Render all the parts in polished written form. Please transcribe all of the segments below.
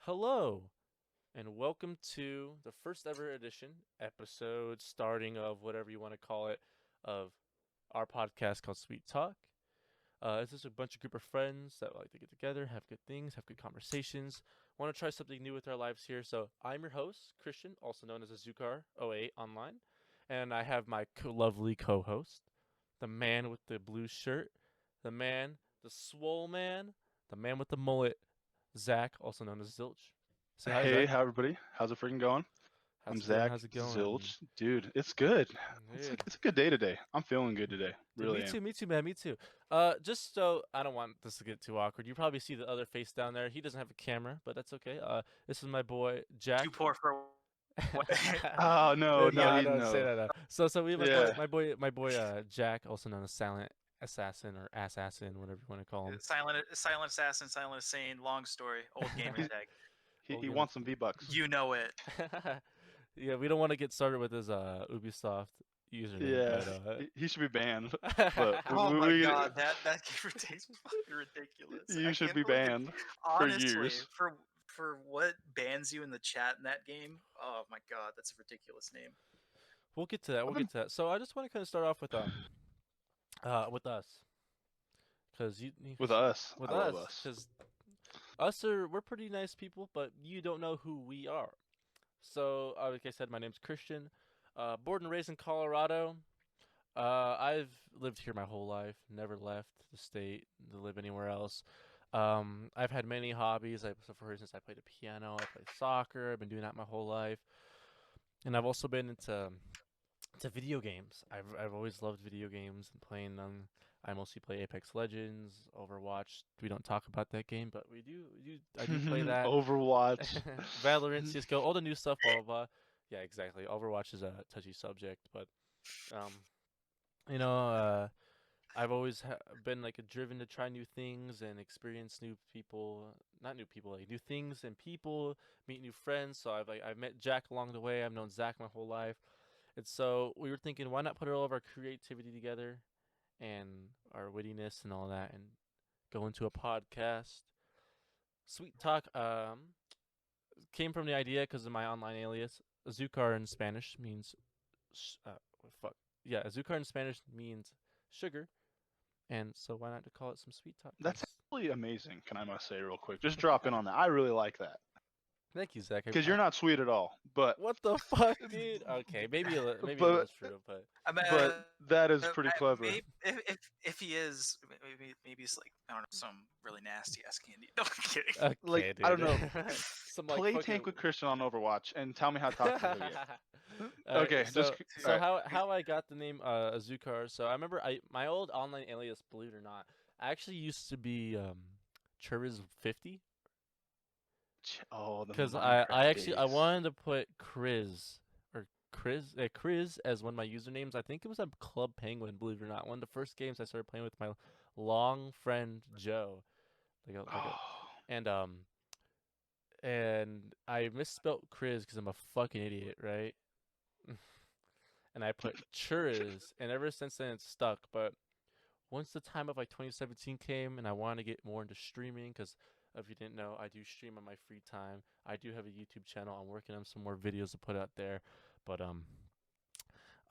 Hello, and welcome to the first ever edition, episode starting of whatever you want to call it, of our podcast called Sweet Talk. This is a bunch of group of friends that like to get together, have good things, have good conversations, want to try something new with our lives here. So I'm your host, Christian, also known as Azukar08 online, and I have my lovely co-host, the man with the blue shirt, the man, the swole man, the man with the mullet, Zach, also known as Zilch. Say hi, Hey, Zach. how everybody? How's it freaking going? I'm How's it going? Zach How's it going? Zilch. Dude, it's good. It's Dude. it's a good day today. I'm feeling good today. Dude, me Really am. too, me too, man, me too. Just so I don't want this to get too awkward. You probably see the other face down there. He doesn't have a camera, but that's okay. This is my boy Too Jack. poor for what? Oh no, no, No, he no, say no. that. No. So we have Yeah. my boy, Jack, also known as Silent Assassin or Assassin, whatever you want to call him. Silent assassin, silent assassin. Long story. Old gamer He tag. he, Old he game. wants some V-Bucks. You know it. Yeah, we don't want to get started with his Ubisoft username, Yeah. but He should be banned. But Oh my god, that gamer tags was fucking ridiculous. you I should can't be believe it. banned for Honestly, years. for what bans you in the chat in that game. Oh my god, that's a ridiculous name. we'll get to that. I've We'll been get to that. So I just want to kind of start off with us, because with us. with I love us, us. because we're pretty nice people, but you don't know who we are. So, like I said, my name's Christian. Born and raised in Colorado. I've lived here my whole life. Never left the state to live anywhere else. I've had many hobbies. So for instance, I played the piano. I played soccer. I've been doing that my whole life, and I've also been into video games. I've always loved video games and playing them. I mostly play Apex Legends, Overwatch. We don't talk about that game, but I do play that. Overwatch. Valorant, CS:GO, all the new stuff, blah blah blah. Yeah, exactly. Overwatch is a touchy subject, but um, you know, I've always been like driven to try new things and experience new people, not new people, like new things and people, meet new friends. So I've met Jack along the way. I've known Zach my whole life. And so we were thinking, why not put all of our creativity together and our wittiness and all that and go into a podcast? Sweet Talk came from the idea because of my online alias. Azúcar in Spanish means, fuck. Yeah, Azúcar in Spanish means sugar. And so why not to call it some Sweet Talk? That's actually amazing, can I must say real quick. Just drop in on that. I really like that. Thank you, Zach. Because you're not sweet at all. But What the fuck, dude? Okay, maybe a little but true, but I mean, but that is pretty clever. maybe if he is, maybe he's like I don't know, some really nasty ass candy. No, I'm kidding. okay, Like, dude. I don't know. Some like Play fucking. tank with Christian on Overwatch and tell me how toxic he'll get. Alright, Okay, so just so alright. how I got the name Azúcar. So I remember my old online alias, believe it or not, I actually used to be Churiz50 Oh, the because Minecraft I actually I days. wanted to put Chris as one of my usernames. I think it was a Club Penguin, believe it or not. One of the first games I started playing with my long friend Joe. Like a Oh, and and I misspelt Chris because I'm a fucking idiot, right? And I put Churiz, and ever since then it's stuck. But once the time of like 2017 came, and I wanted to get more into streaming, because if you didn't know, I do stream on my free time. I do have a YouTube channel. I'm working on some more videos to put out there, but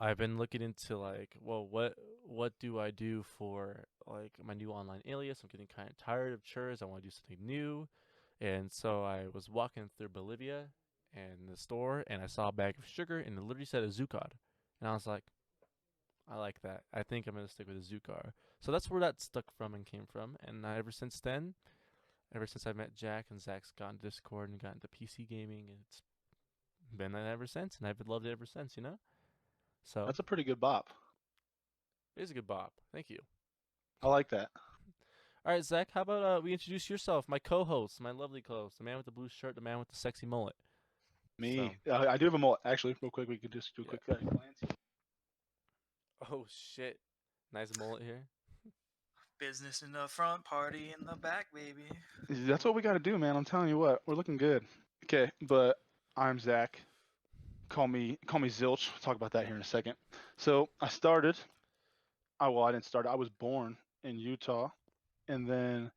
I've been looking into like, well, what do I do for like my new online alias? I'm getting kind of tired of Churiz. I want to do something new, and so I was walking through Bolivia and the store, and I saw a bag of sugar, and it literally said Azucard, and I was like, I like that. I think I'm gonna stick with Azucar. So that's where that stuck from and came from, and ever since then, ever since I met Jack and Zach's gotten Discord and gotten into PC gaming, it's been that ever since, and I've loved it ever since. So that's a pretty good bop. it's a good bop. Thank you. I like that. All right, Zach. How about we introduce yourself, my co-host, my lovely co-host, the man with the blue shirt, the man with the sexy mullet. So Me, I do have a mullet. Actually, real quick, we could just do a yeah. quick glance. Oh shit, nice mullet here. Business in the front, party in the back, baby. That's what we got to do, man. I'm telling you what, we're looking good. Okay, but I'm Zach. Call me Zilch. We'll talk about that here in a second. So I started. I didn't start. I was born in Utah, and then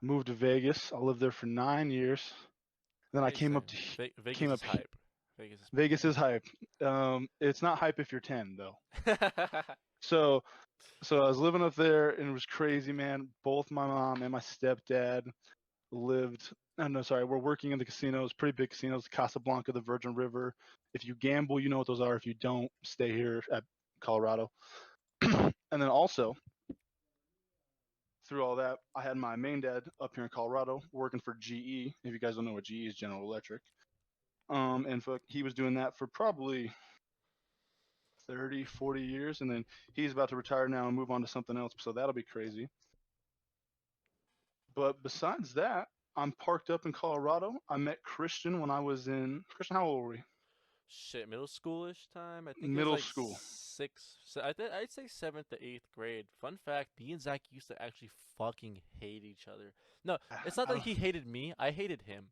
moved to Vegas. I lived there for 9 years. Then I What do you came say? up to Vegas came is up he- hype. Vegas is Vegas is hype. It's not hype if you're 10 though. hype. So I was living up there and it was crazy, man. Both my mom and my stepdad lived. Oh, no, sorry, we're working in the casinos, pretty big casinos, Casablanca, the Virgin River. If you gamble, you know what those are. If you don't, stay here at Colorado. And then also through all that, I had my main dad up here in Colorado working for GE. If you guys don't know what GE is, General Electric. And he was doing that for probably 30, 40 years, and then he's about to retire now and move on to something else. So that'll be crazy. But besides that, I'm parked up in Colorado. I met Christian when I was in Christian. How old were we? Shit, middle schoolish time. I think it was Middle like school. I'd say 7th to 8th grade. Fun fact: me and Zach used to actually fucking hate each other. No, it's not I that don't- he hated me. I hated him.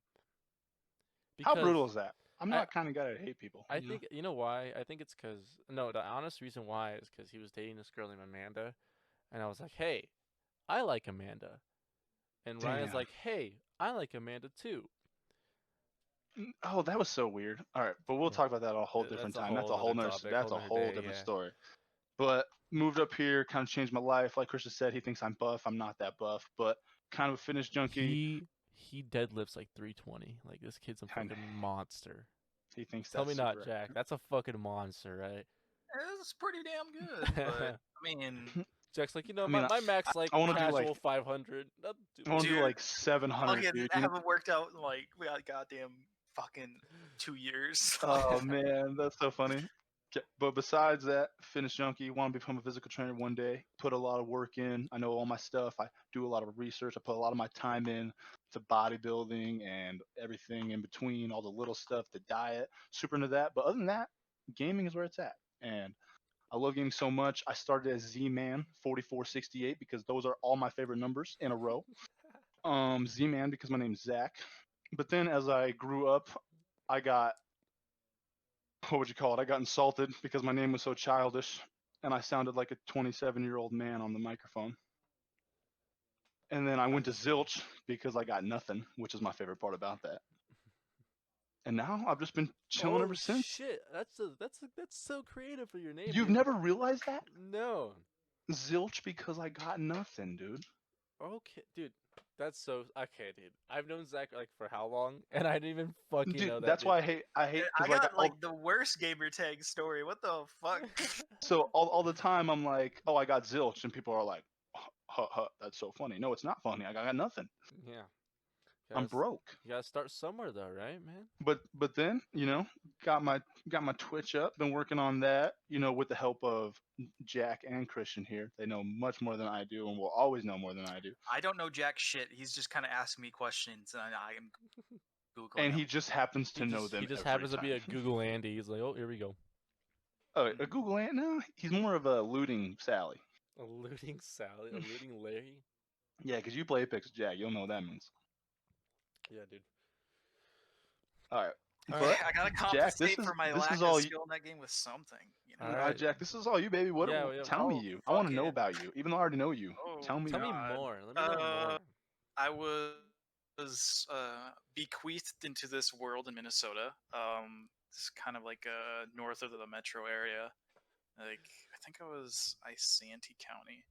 How Because brutal is that? I'm I- not kind of guy to hate people. I you know? think you know why. I think it's because no, the honest reason why is because he was dating this girl named Amanda, and I was like, hey, I like Amanda, and Ryan's Damn. like, hey, I like Amanda too. Oh, that was so weird. All right, but we'll Yeah. talk about that a whole That's different a time. That's whole a whole nother nother. topic, That's whole a nother whole day, different yeah. story. But moved up here, kind of changed my life. Like Christian said, he thinks I'm buff. I'm not that buff, but kind of a fitness junkie. He deadlifts like 320. Like this kid's a I know. fucking monster. He thinks Tell that's me not, super Jack. That's a fucking monster, right? It's pretty damn good. But I mean, Jack's like, I mean, my max like I wanna do, casual like- 500. Nothing too I want to do Dude, like 700, fucking dude. I haven't worked out in like we got goddamn fucking 2 years. Oh man, that's so funny. But besides that, fitness junkie, want to become a physical trainer one day. Put a lot of work in. I know all my stuff. I do a lot of research. I put a lot of my time in to bodybuilding and everything in between, all the little stuff, the diet, super into that. But other than that, gaming is where it's at. And I love gaming so much. I started as Z-Man 4468 because those are all my favorite numbers in a row. Z-Man because my name's Zach. But then as I grew up, I got what would you call it? I got insulted because my name was so childish and I sounded like a 27-year-old man on the microphone. And then I went to Zilch because I got nothing, which is my favorite part about that. And now I've just been chilling ever since. Shit, that's so creative for your name. You've dude. never realized that? No. Zilch because I got nothing, dude. Okay, dude. That's so okay, dude. I've known Zach like for how long, and I didn't even fucking Dude, know that. that's dude. why I hate I 'cause, got like the worst gamer tag story. What the fuck? so all the time I'm like, oh, I got Zilch, and people are like, that's so funny. No, it's not funny. I got nothing. Yeah. I'm Gotta s- broke. You gotta start somewhere though, right, man? But then got my Twitch up. Been working on that. With the help of Jack and Christian here. They know much more than I do, and will always know more than I do. I don't know jack shit. He's just kind of asking me questions, and I am googling. And them. he just happens to know them. He just every happens to be a time. Google Andy. He's like, oh, here we go. Oh, a Google Ant? No, he's more of a looting Sally. A looting Sally, a looting Larry. Yeah, because you play Apex Jack, you'll know what that means. Yeah, dude. All right. All But right. I gotta Jack, compensate for my this lack is of all skill in that game with something. All All right. right, Jack, this is all you, baby. What? Yeah, Tell me oh, you. I want to know fuck it. about you, even though I already know you. Oh, Tell me. Tell me God. more. Let me know more. I was bequeathed into this world in Minnesota. It's kind of like north of the metro area. Like I think I was Isanti County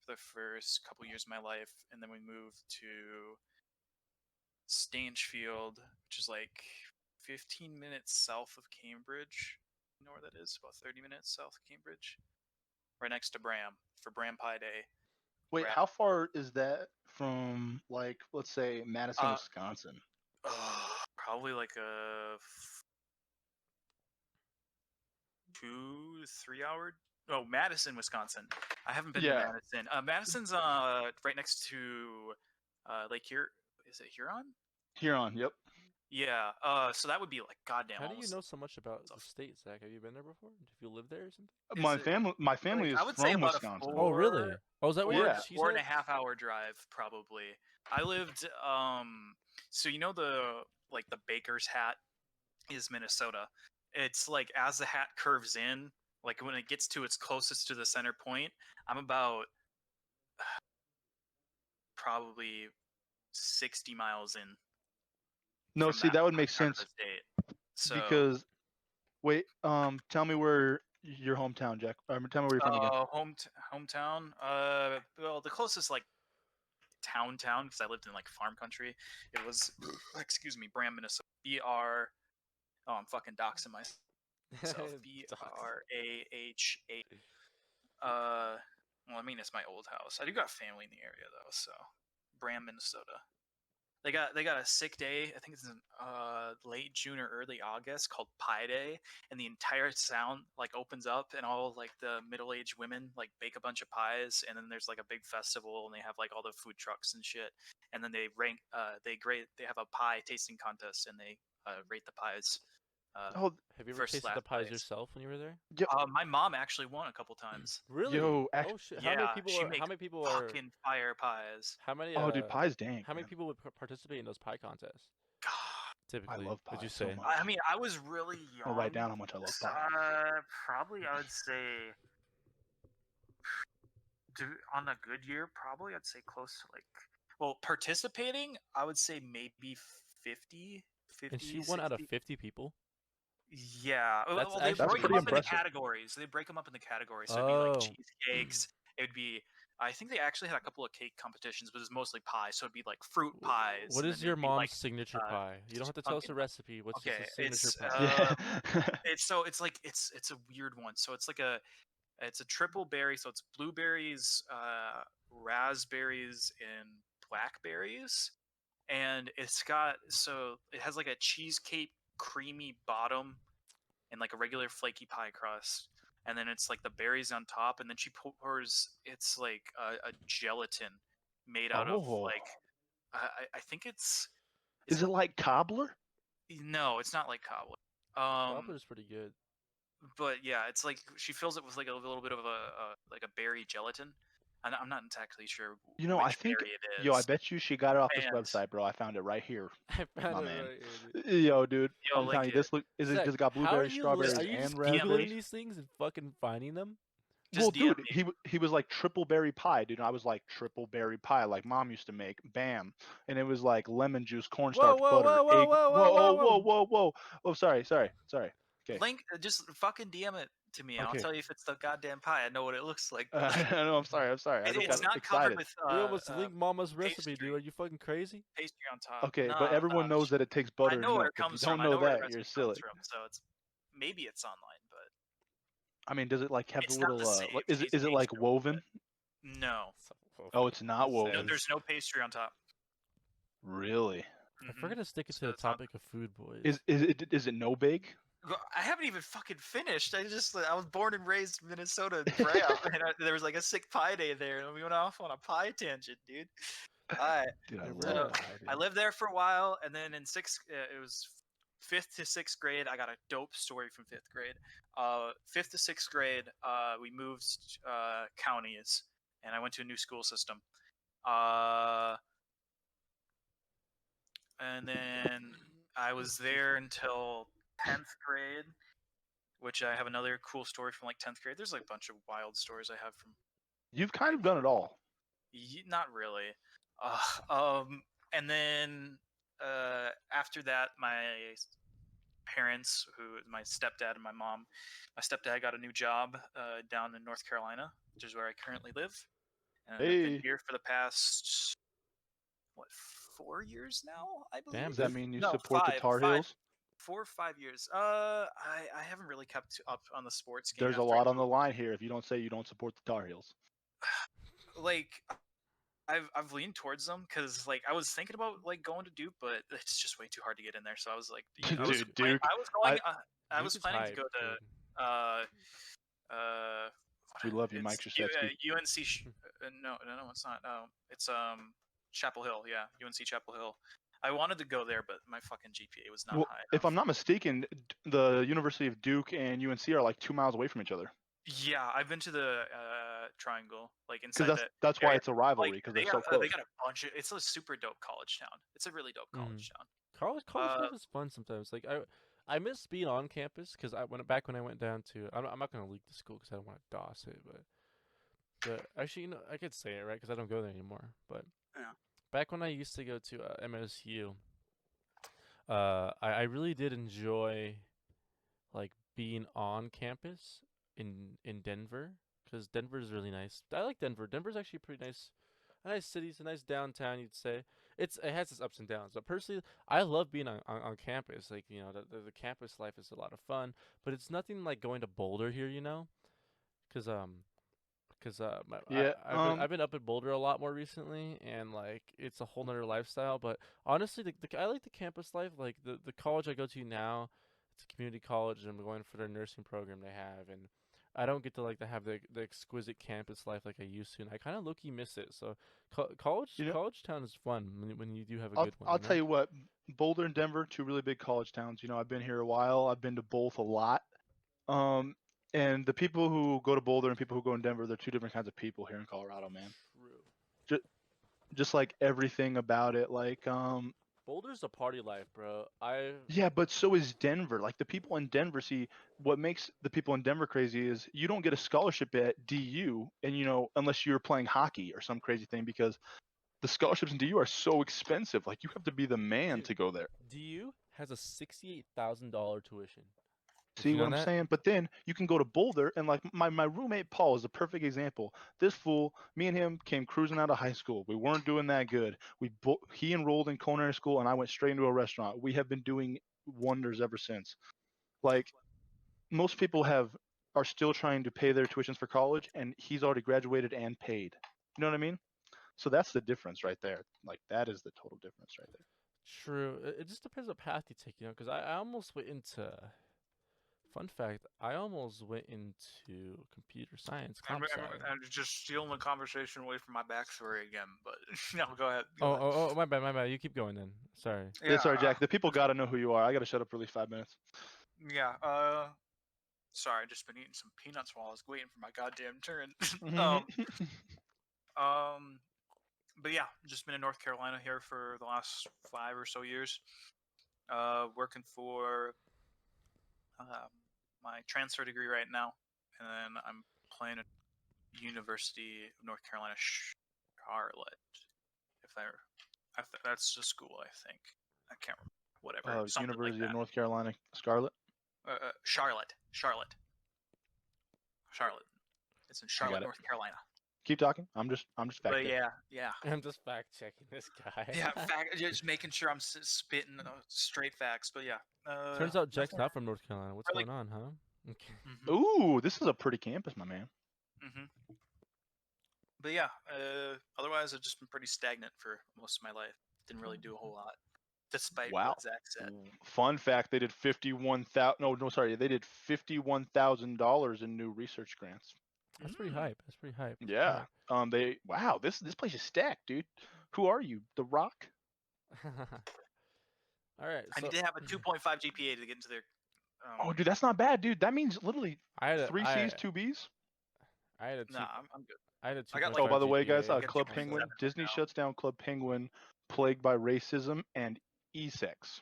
for the first couple years of my life, and then we moved to Stanchfield, which is like 15 minutes south of Cambridge. You know where that is? About 30 minutes south of Cambridge. Right next to Bram for Bram Pie Day. Wait, Rap. how far is that from, like, let's say Madison, Wisconsin? Probably like a 2 to 3 hour. Oh, Madison, Wisconsin. I haven't been Yeah. to Madison. Madison's right next to Lake Huron. Is it Huron? Huron. Yep. Yeah. So that would be like goddamn. How do you almost know so much about the stuff. state, Zach? Have you been there before? Have you lived there or something? My it- family I is would say from about a Wisconsin. Oh, really? Or- Oh, is that Yeah. where she 4.5 hour drive probably. I lived so you know the baker's hat is Minnesota. It's like as the hat curves in, like when it gets to its closest to the center point, I'm about probably 60 miles in. No, from see, that would make part of sense the state. So because wait, tell me where your hometown, Jack. Tell me where you're from again. hometown. Well, the closest like town because I lived in like farm country. It was excuse me, Bram, Minnesota. BR. Oh, I'm fucking doxing myself. BRAH8. Well, I mean it's my old house. I do got family in the area though, so Bram, Minnesota. They got a sick day. I think it's in late June or early August called Pie Day, and the entire town like opens up, and all like the middle-aged women like bake a bunch of pies, and then there's like a big festival, and they have like all the food trucks and shit, and then they have a pie tasting contest, and they rate the pies. Oh, Have you ever First, tasted the last pies place. yourself when you were there? My mom actually won a couple times. Really? Yo, Oh shit! How many Yeah, people she are? How makes many people are? fucking fire pies. How many? oh, dude, pie's dank. How many man. people would participate in those pie contests? God. Typically, love would you pie so say? much. I mean, I was really young. I'll write down how much I love pie. Probably I would say, on a good year, probably I'd say close to like, well, participating, I would say maybe 50, And she won out of 50 people. Yeah. That's Well, they actually break pretty them up in the impressive. categories. They break them up in the categories. So it'd be like Oh. cheesecakes. It would be. I think they actually had a couple of cake competitions, but it was mostly pie. So it'd be like fruit pies. What and is then your it'd be, mom's like, signature pie? You don't have to tell us a okay, recipe. What's just okay, a signature it's, pie? Yeah. it's like it's a weird one. So it's like it's a triple berry. So it's blueberries, raspberries, and blackberries, and it has like a cheesecake creamy bottom and like a regular flaky pie crust, and then it's like the berries on top, and then she pours it's like a gelatin made out of Oh. like I think it's Is it like cobbler? no, it's not like cobbler. Cobbler's pretty good. But yeah, it's like she fills it with like a little bit of like a berry gelatin. I'm not exactly sure You know, which I think. berry it is. Yo, I bet you she got it off this And- website, bro. I found it right here. I found My it man. right here, dude. Yo, dude, Yo, I'm like telling you, this look is it Zach, just got how are blueberries, you strawberries, are you just and googling raspberries. these things and fucking finding them? Well, Just DM dude, he was like triple berry pie, dude. And I was like triple berry pie, like mom used to make. Bam, and it was like lemon juice, cornstarch, whoa, butter, whoa, whoa, egg. whoa, Whoa, whoa, oh, whoa, whoa, whoa. Oh, sorry. Okay. link, just fucking DM it to me. I'll Okay. tell you if it's the goddamn pie. I know what it looks like. No, I'm sorry. I just It's got not excited. covered with We almost linked Mama's recipe, pastry. dude. Are you fucking crazy? pastry on top. Okay, Nah, but everyone knows that it takes butter I and know where milk. it If you comes don't from. I know know where the that, you're recipe comes silly. from. So maybe it's online, but I mean, does it like have It's the not little? the same Is it like pastry, woven? no, Oh, it's not woven. no, there's no pastry on top. Really? I Mhm. forgot to stick it to So the it's not- topic of food, boys. Is it no bake? I haven't even fucking finished. I was born and raised in Minnesota, Bram, and there was like a sick pie day there, and we went off on a pie tangent, dude. Alright, Dude, I Yeah, love bro. pie. I Dude. lived there for a while, and then in it was 5th to 6th grade. I got a dope story from 5th grade. 5th to 6th grade, we moved counties, and I went to a new school system. And then I was there until 10th grade, which I have another cool story from like 10th grade. There's like a bunch of wild stories I have from. You've kind of done it all. Not really. And then after that, my parents, my stepdad and my mom, my stepdad got a new job down in North Carolina, which is where I currently live. And I've been Hey. here for the past, 4 years now, I believe. Damn, Does that dude. mean you No, support the Tar five. Heels? 4 or 5 years. I haven't really kept up on the sports game. There's a after I lot on the moved. line here if you don't say you don't support the Tar Heels. Like, I've leaned towards them because like I was thinking about like going to Duke, but it's just way too hard to get in there. So I was like, Dude, I was Duke, I was Duke is planning to hype, go to dude. We love you, Mike it's Krzyzewski. UNC. No, it's not. It's Chapel Hill. Yeah, UNC Chapel Hill. I wanted to go there, but my fucking GPA was not Well, high. if I'm not mistaken, the University of Duke and UNC are like 2 miles away from each other. Yeah, I've been to the Triangle, like inside Because that's why area. it's a rivalry, because they they're so got close. they got a bunch of. It's a super dope college town. It's a really dope college town. College life is fun sometimes. Like I miss being on campus because back when I went down to I'm not gonna leak the school because I don't want to DOS it, but actually I could say it right because I don't go there anymore. But Yeah. back when I used to go to MSU, I really did enjoy like being on campus in Denver because Denver is really nice. I like Denver. Denver's actually pretty nice. A nice city. It's a nice downtown. You'd say it has its ups and downs. But personally, I love being on campus. Like the campus life is a lot of fun. But it's nothing like going to Boulder here. Because Yeah. I've been up at Boulder a lot more recently, and like it's a whole nother lifestyle. But honestly, I like the campus life. Like the college I go to now, it's a community college, and I'm going for their nursing program they have, and I don't get to like to have the exquisite campus life like I used to, and I kind of low key miss it. So You know, college town is fun when you do have a I'll good one. I'll tell you what, Boulder and Denver, two really big college towns. I've been here a while. I've been to both a lot. Um, and the people who go to Boulder and people who go in Denver, they're two different kinds of people here in Colorado, man. True. Just like everything about it, like Boulder's a party life, bro. I yeah, but so is Denver. Like the people in Denver, see, what makes the people in Denver crazy is you don't get a scholarship at DU, and unless you're playing hockey or some crazy thing, because the scholarships in DU are so expensive. Like you have to be the man Dude, to go there. DU has a $68,000 tuition. Did See you what know I'm that? saying? But then you can go to Boulder, and like my roommate Paul is a perfect example. This fool, me and him came cruising out of high school. We weren't doing that good. He enrolled in culinary school, and I went straight into a restaurant. We have been doing wonders ever since. Like most people are still trying to pay their tuitions for college, and he's already graduated and paid. You know what I mean? So that's the difference right there. Like that is the total difference right there. True. It just depends what path you take, because I almost went into. Fun fact, I almost went into computer science, I'm, comp I'm, sci. I'm just stealing the conversation away from my backstory again, but no, go ahead. Oh, Go ahead. oh, my bad, my bad. You keep going then. Sorry. Yeah, Yeah, sorry, Jack. The people gotta know who you are. I gotta shut up for at least 5 minutes. yeah. Sorry, I just been eating some peanuts while I was waiting for my goddamn turn. Um, but yeah, just been in North Carolina here for the last 5 or so years. Working for my transfer degree right now, and then I'm playing at University of North Carolina Charlotte. That's the school, I think. I can't remember. Whatever, something University like of that. North Carolina, Scarlet. Charlotte. It's in I got Charlotte, it. North Carolina. Keep talking. I'm just fact But checking. yeah. I'm just fact checking this guy. Yeah, just making sure I'm spitting straight facts. But yeah, Turns out Jack's nothing not from North Carolina. What's really. going on, huh? Okay. Ooh, this is a pretty campus, my man. But yeah, otherwise I've just been pretty stagnant for most of my life. Didn't really do a whole lot, despite Wow. what Zach said. Fun fact: they did $51,000 in new research grants. That's pretty hype. That's pretty hype. That's Yeah. This place is stacked, dude. Who are you? The Rock? All right. I need to have a 2.5 GPA to get into their. Oh, dude, that's not bad, dude. That means literally I had a, 3 C's, 2 B's. I had a two. Nah, I'm good. I had a I got, 2.5 like, Oh, by the way, guys, GPA. get Club 2.7 Penguin. right Disney now. shuts down Club Penguin, plagued by racism and e-sex.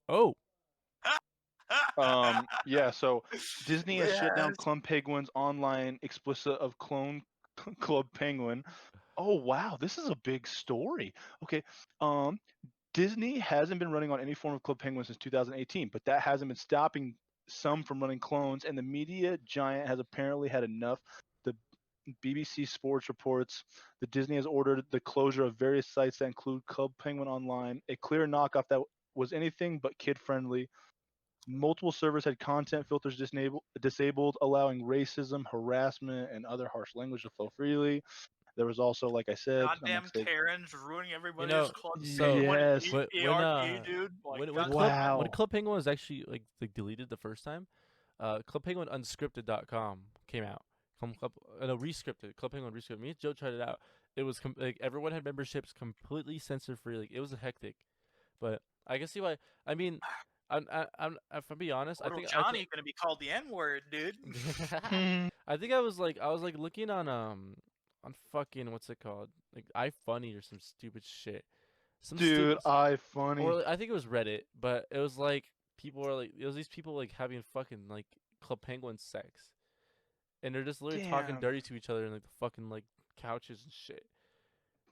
Oh. Yeah, so Disney has shut down Yes. Club Penguin's online explicit of clone Club Penguin. Oh wow, this is a big story. Okay, Disney hasn't been running on any form of Club Penguin since 2018, but that hasn't been stopping some from running clones, and the media giant has apparently had enough. The BBC Sports reports that Disney has ordered the closure of various sites that include Club Penguin Online, a clear knockoff that was anything but kid-friendly. Multiple servers had content filters disabled, allowing racism, harassment, and other harsh language to flow freely. There was also, like I said, Goddamn Karens ruining everybody's know, Club so- Penguin Yes. ARP, dude. Like, when God- Wow. Club Penguin was actually like deleted the first time, Club Penguin Unscripted.com came out. Rescripted. Club Penguin Rescripted. Me and Joe tried it out. It was like everyone had memberships completely censor free. Like it was hectic, but I can see why. I mean, if I'm being honest, I Little think Johnny gonna be called the N-word, dude. I think I was like looking on fucking what's it called, like iFunny or some stupid shit. Dude, funny. Or I think it was Reddit, but it was like it was these people like having fucking like Club Penguin sex, and they're just literally talking Damn. dirty to each other in like the fucking like couches and shit.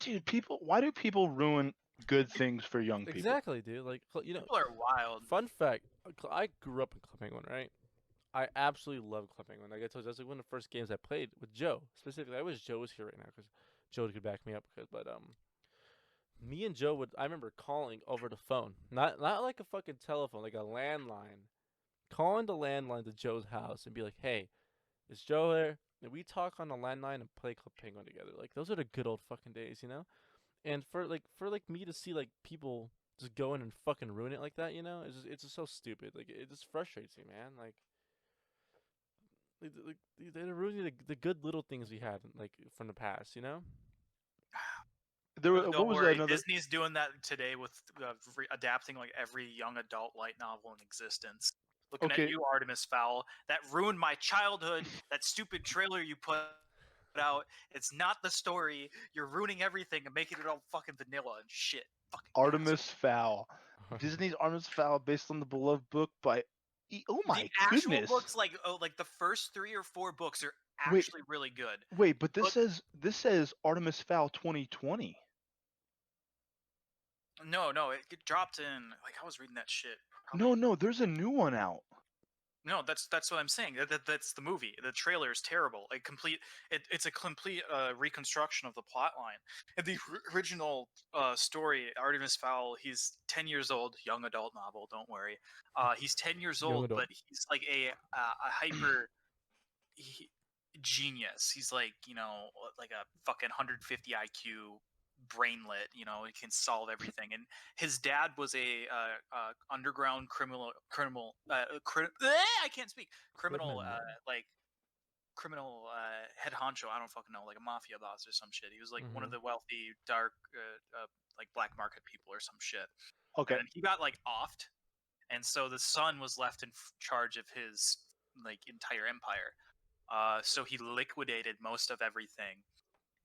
Dude, why do people ruin good things for young people. Exactly, dude. Like, People are wild. fun fact: I grew up in Club Penguin, right? I absolutely love Club Penguin. Like I told you, that's like one of the first games I played with Joe. Specifically, I wish Joe was here right now because Joe could back me up. But me and Joe would. I remember calling over the phone, not like a fucking telephone, like a landline. Calling the landline to Joe's house and be like, "Hey, is Joe there?" And we talk on the landline and play Club Penguin together. Like those are the good old fucking days, you know. And for me to see like people just go in and fucking ruin it like that, it's just so stupid. Like it just frustrates me, man. Like they're ruining the good little things we had like from the past, you know. Don't What was worry, another? Disney's doing that today with adapting like every young adult light novel in existence. Looking Okay. at you, Artemis Fowl. That ruined my childhood. That stupid trailer you put out. It's not the story. You're ruining everything and making it all fucking vanilla and shit. Fucking Artemis Fowl. Disney's Artemis Fowl, based on the beloved book by. Oh my the actual goodness! books, like the first 3 or 4 books, are Wait. actually really good. Wait, but Look- this says Artemis Fowl 2020. No, it dropped in. Like I was reading that shit. No, there's a new one out. No, that's what I'm saying. That's the movie. The trailer is terrible. It's a complete reconstruction of the plot line. And the original story, Artemis Fowl, he's 10 years old, young adult novel. Don't worry. He's 10 years Young old, adult. but he's like a hyper genius. He's like like a fucking 150 IQ brainlet. He can solve everything. And his dad was a underground criminal I can't speak criminal like criminal head honcho. I don't fucking know, like a mafia boss or some shit. He was like one of the wealthy dark like black market people or some shit. Okay. And he got like offed, and so the son was left in charge of his like entire empire. So he liquidated most of everything,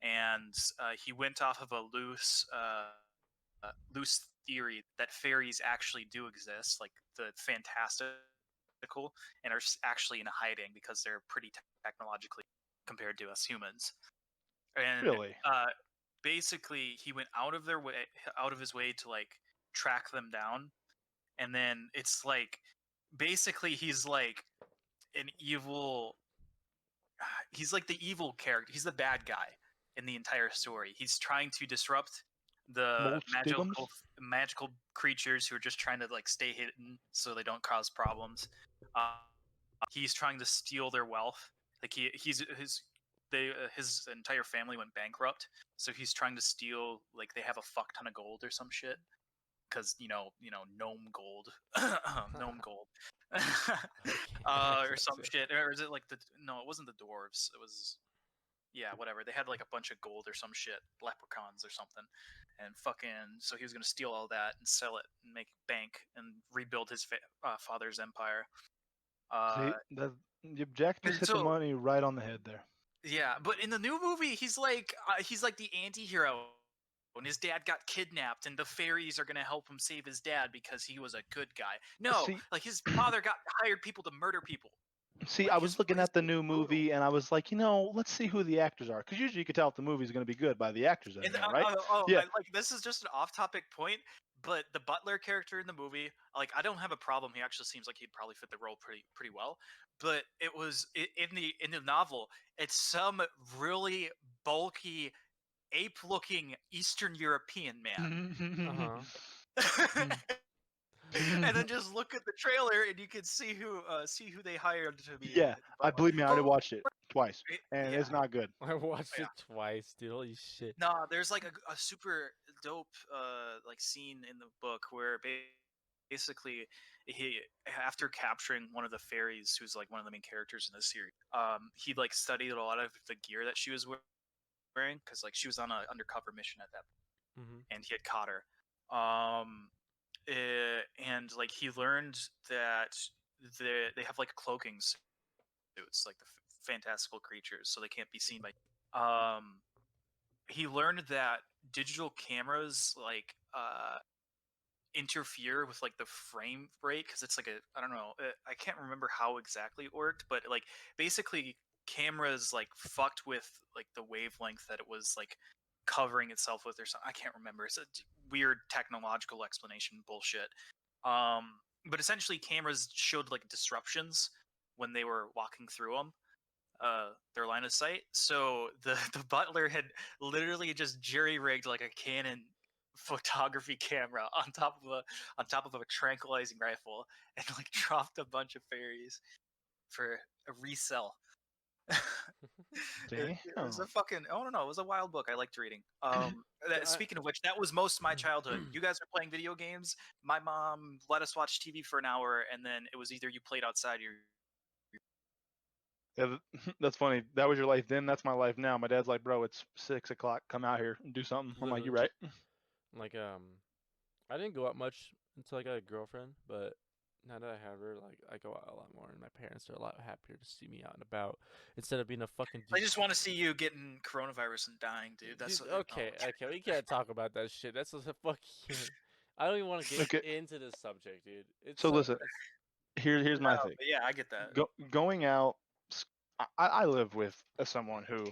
and he went off of a loose theory that fairies actually do exist, like the fantastical, and are actually in hiding because they're pretty technologically compared to us humans. And Really? basically, he went out of his way to like track them down, and then it's like basically he's like an evil. He's like the evil character. He's the bad guy in the entire story. He's trying to disrupt the magical creatures who are just trying to like stay hidden so they don't cause problems. He's trying to steal their wealth. Like his entire family went bankrupt, so he's trying to steal. Like they have a fuck ton of gold or some shit. Because gnome gold, gnome gold, or some shit, or is it like no? It wasn't the dwarves. It was, yeah, whatever. They had like a bunch of gold or some shit, leprechauns or something, and fucking. So he was gonna steal all that and sell it and make bank and rebuild his father's empire. Jack just hit the money right on the head there. Yeah, but in the new movie, he's like the anti-hero. And his dad got kidnapped, and the fairies are gonna help him save his dad because he was a good guy. No, like his father got hired people to murder people. See, I was looking at the new movie, and I was like, let's see who the actors are, because usually you can tell if the movie's going to be good by the actors in it, right? Yeah. This is just an off-topic point, but the butler character in the movie, like, I don't have a problem. He actually seems like he'd probably fit the role pretty well. But it was in the novel, it's some really bulky, ape-looking Eastern European man. And then just look at the trailer, and you can see who they hired to be. Yeah, I already watched it twice, and it's not good. I watched it twice, dude. Holy shit. Nah, there's like a super dope like scene in the book where basically he, after capturing one of the fairies, who's like one of the main characters in this series, he like studied a lot of the gear that she was wearing, because like she was on an undercover mission at that point, and he had caught her. And like he learned that they have like cloaking suits, like the fantastical creatures, so they can't be seen by. He learned that digital cameras like interfere with like the frame rate, because it's like I don't know, I can't remember how exactly it worked, but like basically cameras like fucked with like the wavelength that it was like covering itself with or something. I can't remember. It's a weird technological explanation bullshit. But essentially, cameras showed like disruptions when they were walking through them, their line of sight. So the butler had literally just jury rigged like a Canon photography camera on top of a tranquilizing rifle and like dropped a bunch of fairies for a resell. It was a Damn. fucking I don't know. It was a wild book. I liked reading. I- Speaking of which, that was most of my childhood. You guys are playing video games. My mom let us watch TV for an hour, and then it was either you played outside or Yeah, that's funny. That was your life then. That's my life now. My dad's like, bro, it's 6 o'clock. Come out here and do something. I'm like, you Literally. right? Like I didn't go out much until I got a girlfriend, but now that I have her, like I go out a lot more, and my parents are a lot happier to see me out and about instead of being a fucking. I just want to see you getting coronavirus and dying, dude. That's Dude, what, okay. We can't talk about that shit. That's a fucking. I don't even want to get Okay. into this subject, dude. It's So listen, here's my No, thing. but yeah, I get that. Going out, I live with someone who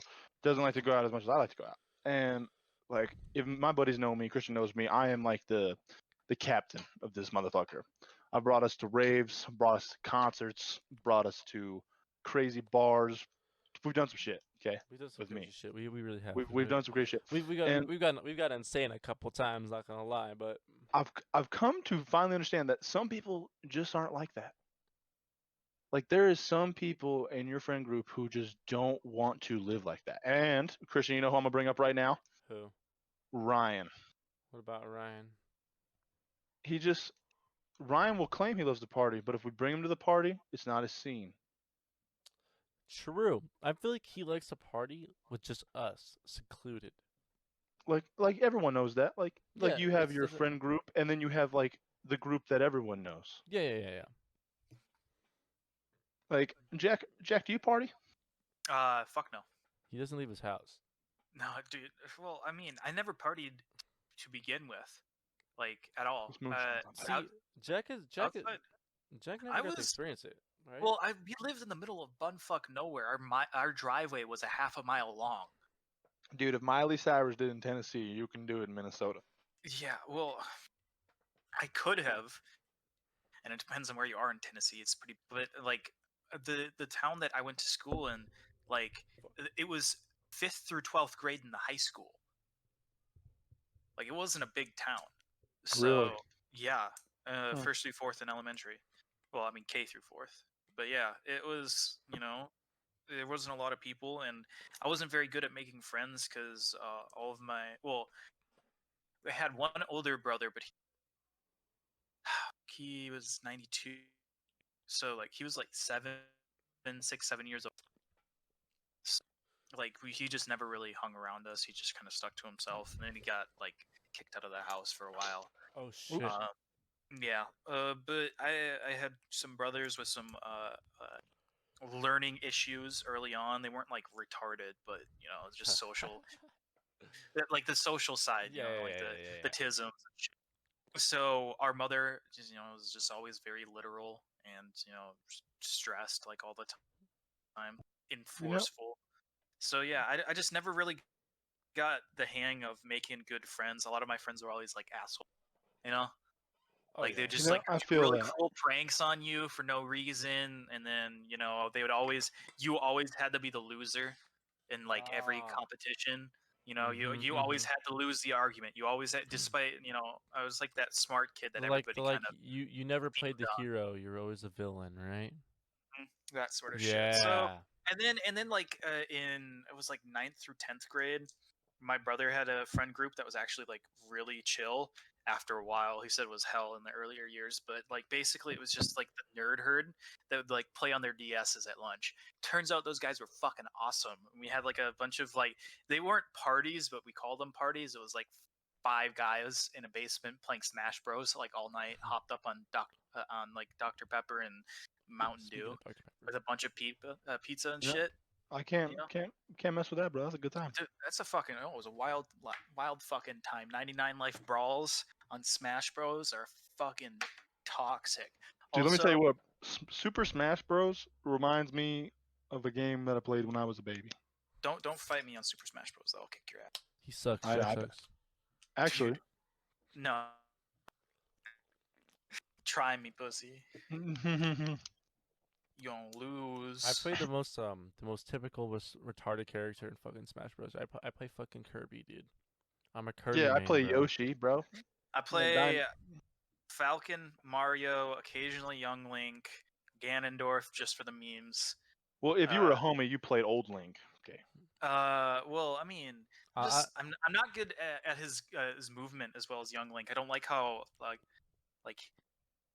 doesn't like to go out as much as I like to go out. And like, if my buddies know me, Christian knows me, I am like the captain of this motherfucker. I brought us to raves, brought us to concerts, brought us to crazy bars. We've done some shit, okay, we've done some with crazy me. shit. We really have. We've done some crazy shit. And We've got insane a couple times. Not gonna lie, but I've come to finally understand that some people just aren't like that. Like there is some people in your friend group who just don't want to live like that. And Christian, you know who I'm gonna bring up right now? who? Ryan. What about Ryan? He just Ryan will claim he loves the party, but if we bring him to the party, it's not his scene. True. I feel like he likes to party with just us, secluded. Like everyone knows that. Like Yeah, you have it's your different. friend group, and then you have like the group that everyone knows. Yeah. Like Jack, do you party? Fuck no. He doesn't leave his house. No, dude. Well, I mean, I never partied to begin with, like at all. Let's move See, out- Jack outside- never I got to was- experience it, right? Well, we lived in the middle of bumfuck nowhere. Our driveway was a half a mile long. Dude, if Miley Cyrus did in Tennessee, you can do it in Minnesota. Yeah, well, I could have, and it depends on where you are in Tennessee. It's pretty, but like the town that I went to school in, like it was 5th through 12th grade in the high school. Like it wasn't a big town. So Really? yeah, Huh. 1st through 4th in elementary. Well, I mean K through 4th. But yeah, it was, there wasn't a lot of people, and I wasn't very good at making friends because all of I had one older brother, but he was 92, so like he was like 7 years old. So, like he just never really hung around us. He just kind of stuck to himself, and then he got like kicked out of the house for a while. Oh shit. Yeah, but I had some brothers with some learning issues early on. They weren't like retarded, but just social, like the social side, the tisms. And shit. So our mother, was just always very literal and stressed like all the time, enforceful. So yeah, I just never really got the hang of making good friends. A lot of my friends were always like assholes, Oh, like yeah. they just You know, like I do feel really that. cruel pranks on you for no reason, and then they would you always had to be the loser in like every Ah. competition. You Mhm, always mhm. had to lose the argument. You always had, despite I was like that smart kid that Like everybody kind of you never played the beamed on. hero. You're always a villain, right? That sort of shit. So Yeah. and then like it was like 9th through 10th grade, my brother had a friend group that was actually like really chill. After a while, he said it was hell in the earlier years, but like basically it was just like the nerd herd that would like play on their DSs at lunch. Turns out those guys were fucking awesome. We had like a bunch of like, they weren't parties, but we called them parties. It was like 5 guys in a basement playing Smash Bros like all night, hopped up on like Dr. Pepper and Mountain Speaking Dew of Dr. Pepper. with a bunch of pizza and Yeah. shit. I can't You know? can't mess with that, bro. That's a good time. Dude, that's it was a wild fucking time. 99 life brawls on Smash Bros are fucking toxic. Dude, let me tell you Also- what. Super Smash Bros. Reminds me of a game that I played when I was a baby. Don't fight me on Super Smash Bros. I'll kick your ass. He sucks. I- Jack I- sucks. Actually, No. Try me, pussy. You gonna lose. I play the most typical retarded character in fucking Smash Bros. I play fucking Kirby, dude. I'm a Kirby Yeah, I main, play bro. Yoshi, bro. I I'm a play Falcon, Mario, occasionally Young Link, Ganondorf just for the memes. Well, if you were a homie, you played Old Link. Okay. Well, I mean, I- I'm not good at his movement as well as Young Link. I don't like how like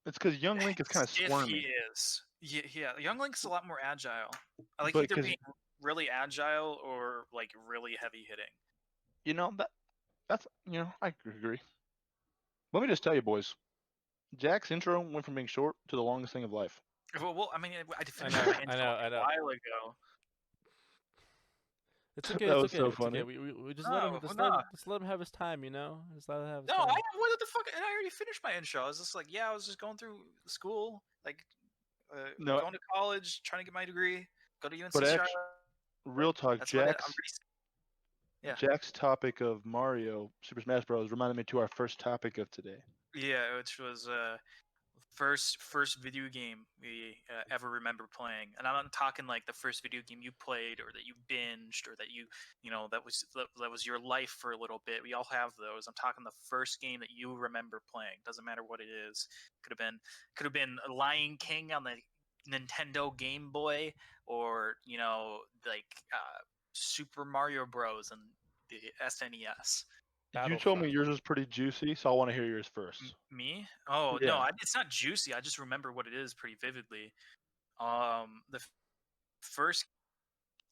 It's because Young Link is kind of stiff squirmy. he is. Yeah, Young Link's a lot more agile. I like But either 'cause- being really agile or like really heavy hitting. You know that's I agree. Let me just tell you, boys. Jack's intro went from being short to the longest thing of life. Well, I mean, I finished know, my I intro know, a I know. while ago. It's okay. That It's was okay. so It's funny. okay. We just let No, him. Just let him have his time. Just let him have his No, time. what the fuck? I already finished my intro. I was just like, yeah, I was just going through school, like No. going to college, trying to get my degree, go to UNC But Charlotte. Real talk, That's what Jack's Yeah. Jack's topic of Mario Super Smash Bros. Reminded me to our first topic of today. Yeah, which was first video game we ever remember playing, and I'm not talking like the first video game you played or that you binged or that that was your life for a little bit. We all have those. I'm talking the first game that you remember playing. Doesn't matter what it is. Could have been Lion King on the Nintendo Game Boy, or like Super Mario Bros. And the SNES. You told me Battlefront. yours was pretty juicy, so I want to hear yours first. Me? Oh Yeah. no, it's not juicy. I just remember what it is pretty vividly. The first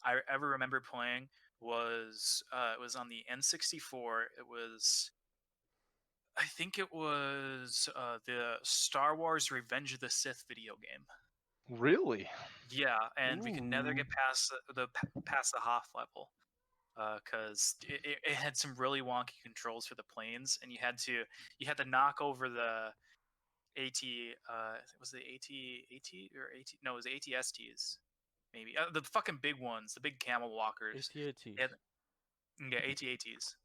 I ever remember playing was it was on the N64. I think it was the Star Wars Revenge of the Sith video game. Really? Yeah, and we could never Ooh. get past the Hoth level. Because it had some really wonky controls for the planes, and you had to knock over the AT. Was the AT or AT? No, it was ATSTs. Maybe the fucking big ones, the big camel walkers. AT-AT. Yeah, AT-ATs.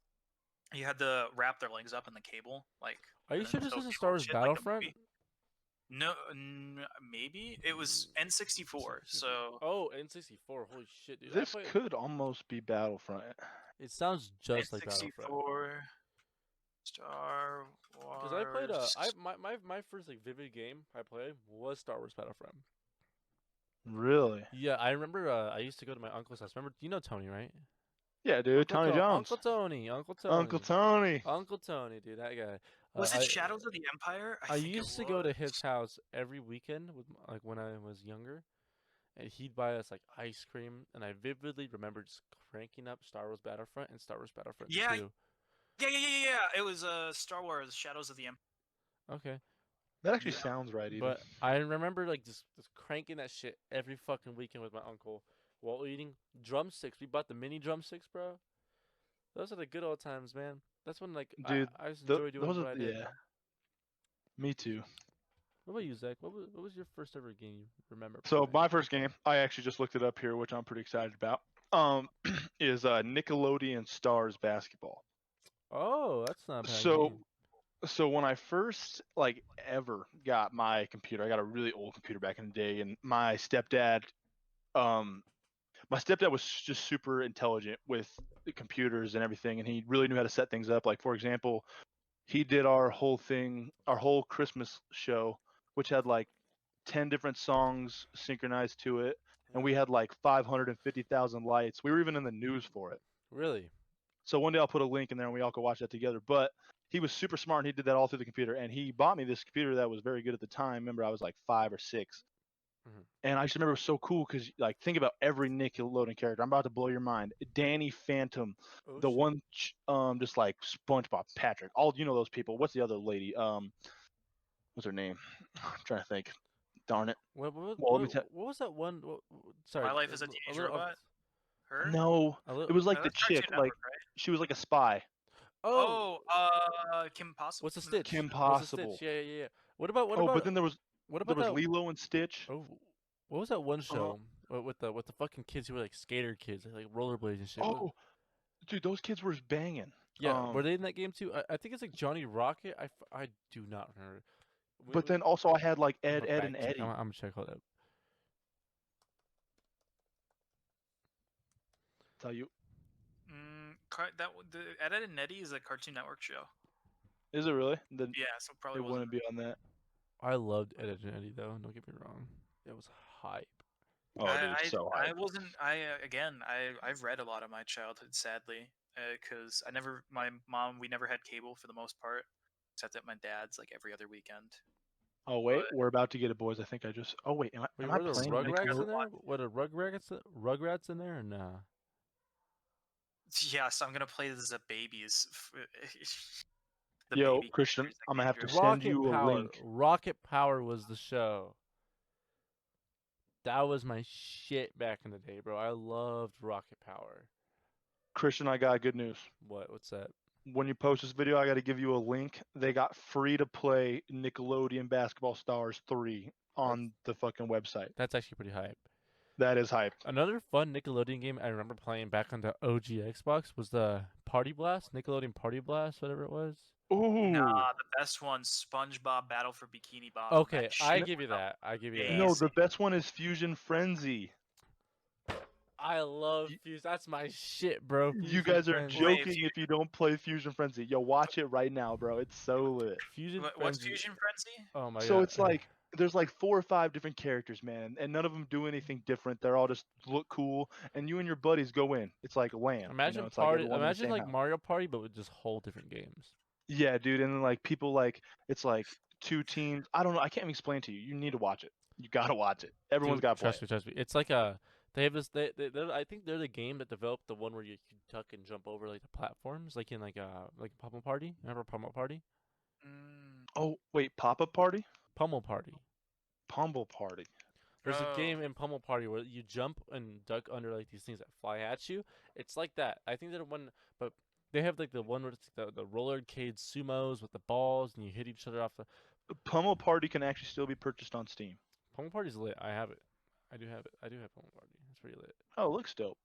You had to wrap their legs up in the cable, like. Are you and sure then this throw isn't cable Star and Wars shit like a Battlefront? movie. No, maybe it was N64. So Oh, N64. Holy shit, dude. This could almost be Battlefront. It sounds just like Battlefront. N64 Star Wars. Because I played my first like vivid game I played was Star Wars Battlefront. Really? Yeah, I remember. I used to go to my uncle's house. Remember, you know Tony, right? Yeah, dude. Tony Jones. Uncle Tony. Uncle Tony. Uncle Tony, dude, that guy. Was it Shadows of the Empire? I think it used to go to was. his house every weekend with like when I was younger, and he'd buy us like ice cream, and I vividly remember just cranking up Star Wars Battlefront and Star Wars Battlefront Yeah. 2. Yeah. It was Star Wars Shadows of the Empire. Okay. That actually sounds right, even. But I remember like just cranking that shit every fucking weekend with my uncle while eating drumsticks. We bought the mini drumsticks, bro. Those are the good old times, man. That's when like Dude, I just enjoy doing those what are, I did. yeah. Me too. What about you, Zach? What was your first ever game you remember? So playing? my first game, I actually just looked it up here, which I'm pretty excited about. Is Nickelodeon Stars Basketball. Oh, that's not a bad So game. So when I first ever got my computer, I got a really old computer back in the day, and my stepdad was just super intelligent with the computers and everything, and he really knew how to set things up. Like, for example, he did our whole Christmas show, which had like 10 different songs synchronized to it, and we had like 550,000 lights. We were even in the news for it. Really? So one day I'll put a link in there and we all can watch that together. But he was super smart and he did that all through the computer. And he bought me this computer that was very good at the time. Remember, I was like 5 or 6. Mhm. And I just remember it was so cool because, like, think about every Nickelodeon character. I'm about to blow your mind. Danny Phantom, Oh, the shit. one, just like SpongeBob, Patrick, all those people. What's the other lady? What's her name? I'm trying to think. Darn it. What let me tell- was that one? Sorry. My Life as a a Teenage little- Robot? Her? No, a little- it was like No, the that's Cartoon chick. Network, Like, right? she was like a spy. Oh, Kim Possible. what's the Stitch? Kim What's the Stitch? Possible. Yeah. What about But then there was that? Lilo and Stitch. Oh, what was that one show with the fucking kids who were like skater kids, like rollerblades and shit? Oh, dude, those kids were banging. Yeah, were Um, they in that game too? I think it's like Johnny Rocket. I do not remember. but then also I had like I'm Ed, gonna Ed, fact and check. Eddie. I'm gonna check all that. Tell you, The Ed, Ed and Eddie is a Cartoon Network show. is it really? Then Yeah, so it probably it wasn't. wouldn't be on that. I loved Ed, Ed and Eddie though. Don't get me wrong. It was hype. Oh, dude, so I high. wasn't. Again, I've read a lot of my childhood, sadly, because we never had cable for the most part, except at my dad's like every other weekend. Oh wait, we're about to get it, boys. I think I just. Oh wait, am Wait, I were there playing Rugrats Nickelodeon? in there? Were there Rugrats in there or nah? Yes, I'm gonna play this as babies. The Yo, baby Christian, characters that I'm gonna came have to through. send Rocket you a Power. link. Rocket Power was the show. That was my shit back in the day, bro. I loved Rocket Power. Christian, I got good news. What's that? When you post this video, I got to give you a link. They got free to play Nickelodeon Basketball Stars 3 on the fucking website. That's actually pretty hype. That is hype. Another fun Nickelodeon game I remember playing back on the OG Xbox was the Party Blast, Nickelodeon Party Blast, whatever it was. Ooh. Nah, the best one, SpongeBob Battle for Bikini Bottom. Okay, That I shit give you was that. I give you that. No, amazing. the best one is Fusion Frenzy. I love Fuse. That's my shit, bro. You Fusion guys are Frenzy. Wait, joking if you don't play Fusion Frenzy. Yo, watch it right now, bro. It's so lit. Fusion What's Frenzy. Fusion Frenzy? Oh my god. So it's like there's like 4 or 5 different characters, man, and none of them do anything different. They're all just look cool, and you and your buddies go in. It's like LAN. Imagine it's like party. everyone in the Imagine same like house. Mario Party, but with just whole different games. Yeah, dude, and then like people like it's like 2 teams. I don't know. I can't even explain to you. You need to watch it. You gotta watch it. Everyone's Dude, got to play. trust me. It's like a. They have this. I think they're the game that developed the one where you can tuck and jump over like the platforms, like in like Pummel Party. Remember Pummel Party? Mm, Oh wait, Pop-Up Party, Pummel Party. Pummel Party. There's a oh, game in Pummel Party where you jump and duck under like these things that fly at you. It's like that. I think they're one, but they have like the one where it's the rollercade sumos with the balls and you hit each other off the. Pummel Party can actually still be purchased on Steam. Pummel Party's lit. I have it. I do have it. I do have Pummel Party. It's pretty lit. Oh, it looks dope.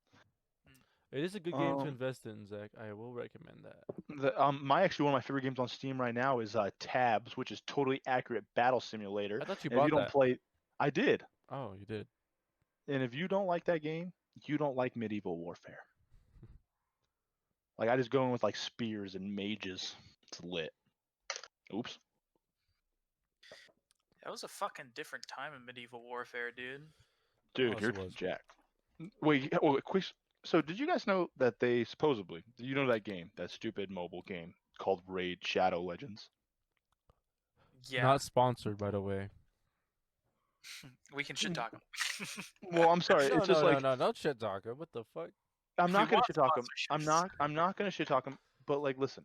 It is a good game to Um, invest in, Zach. I will recommend that. Actually one of my favorite games on Steam right now is Tabs, which is totally accurate battle simulator. I thought you And if bought you don't that. play, I did. Oh, you did. And if you don't like that game, you don't like medieval warfare. Like I just go in with like spears and mages. It's lit. Oops. that was a fucking different time in medieval warfare, dude. Dude, Oh, you're so was. jacked. Wait, quick. So did you guys know that they supposedly, you know that game, that stupid mobile game called Raid Shadow Legends? Yeah, Not sponsored, by the way. we can shit talk 'em. Well, I'm sorry. No, It's just no, like no, don't shit talk him. What the fuck? I'm We not gonna want shit talk him. sponsorships. I'm not gonna shit talk him. But like, listen,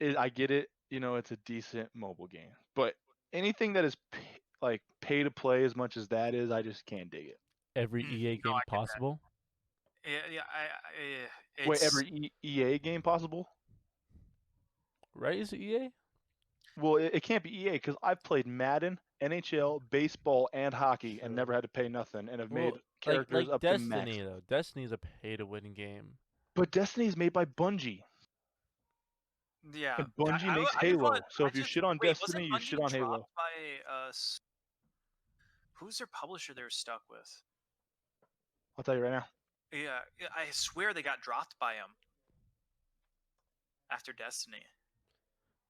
I get it. You know, it's a decent mobile game, but anything that is like pay to play as much as that is, I just can't dig it. Every Mm, EA no, I game get that. possible. Yeah, Wait, it's every EA game possible? Right? Is it EA? Well, it can't be EA because I've played Madden, NHL, baseball, and hockey, and Sure. never had to pay nothing, and have Well, made characters like up to max. Destiny though. Destiny's a pay-to-win game. But Destiny's made by Bungie, yeah. and I- Bungie I makes just Halo. wanna- So I if you just- shit on wait, wasn't Destiny, you Bungie shit on Halo. dropped by who's their publisher they were stuck with? I'll tell you right now. Yeah, I swear they got dropped by them after Destiny.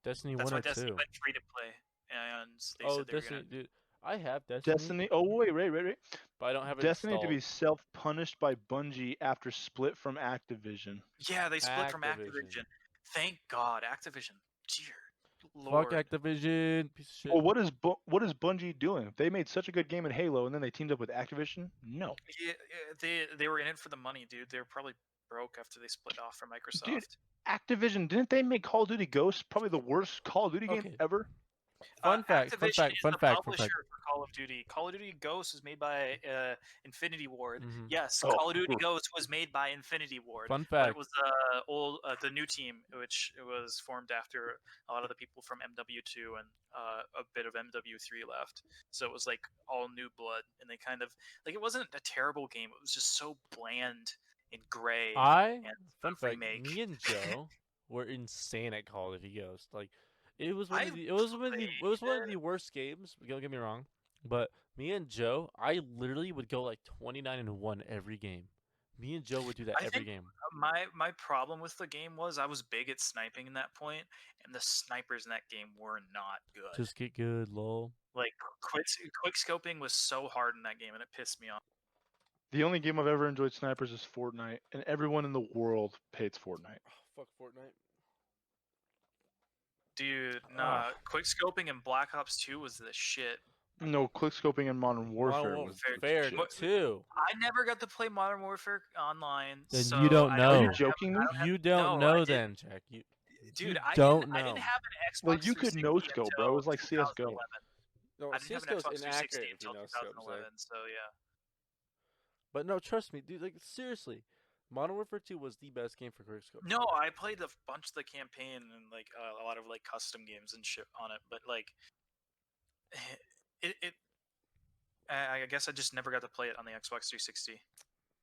Destiny That's 1 why or Destiny 2. went free to play, and they Oh, said they were Destiny, gonna. dude. I have Destiny, Destiny. Oh wait. but I don't have it Destiny to installed. be self-punished by Bungie after split from Activision. Yeah, they split from Activision. Activision. Thank God, Activision. Dear Fuck Lord. Activision, piece of shit. Well, what is Bungie doing? They made such a good game in Halo, and then they teamed up with Activision. No, Yeah, they were in it for the money, dude. They were probably broke after they split off from Microsoft. Activision didn't they make Call of Duty Ghosts probably the worst Call of Duty game Okay. ever? Fun fact, Activision fun fact, is fun the fact, fun publisher fact. for Call of Duty. Call of Duty Ghosts was made by Infinity Ward. Mhm. Yes, Oh, Call of Duty cool. Ghosts was made by Infinity Ward. Fun But it fact. was the new team, which it was formed after a lot of the people from MW2 and a bit of MW3 left. So it was like all new blood, and they kind of like it wasn't a terrible game. It was just so bland in Gray. Fun a fact, remake. me and Joe were insane at Call of Duty Ghost. Like, it was I it was one of the worst games. Don't get me wrong, but me and Joe, I literally would go like 29-1 every game. Me and Joe would do that I every think game. my problem with the game was I was big at sniping in that point, and the snipers in that game were not good. Just get good, lol. Like quick scoping was so hard in that game, and it pissed me off. The only game I've ever enjoyed snipers is Fortnite, and everyone in the world hates Fortnite. Oh, fuck Fortnite. Dude, nah, quick scoping in Black Ops 2 was the shit. No, quickscoping in Modern Warfare was Fair shit. too. I never got to play Modern Warfare online. Then so you don't I know. Are No. you joking me? You don't no, I know didn't. then, Jack. Dude, you I don't didn't, know. I didn't have an Xbox. Well, you could 360 no scope, bro. It was like until CS:GO. 2011. No, I didn't have an CS:GO Xbox is 360 inaccurate if you until know scopes. 2011. So yeah. But no, trust me, dude. Like seriously, Modern Warfare 2 was the best game for quickscope. No, I played a bunch of the campaign and like a lot of like custom games and shit on it, but like I guess I just never got to play it on the Xbox 360.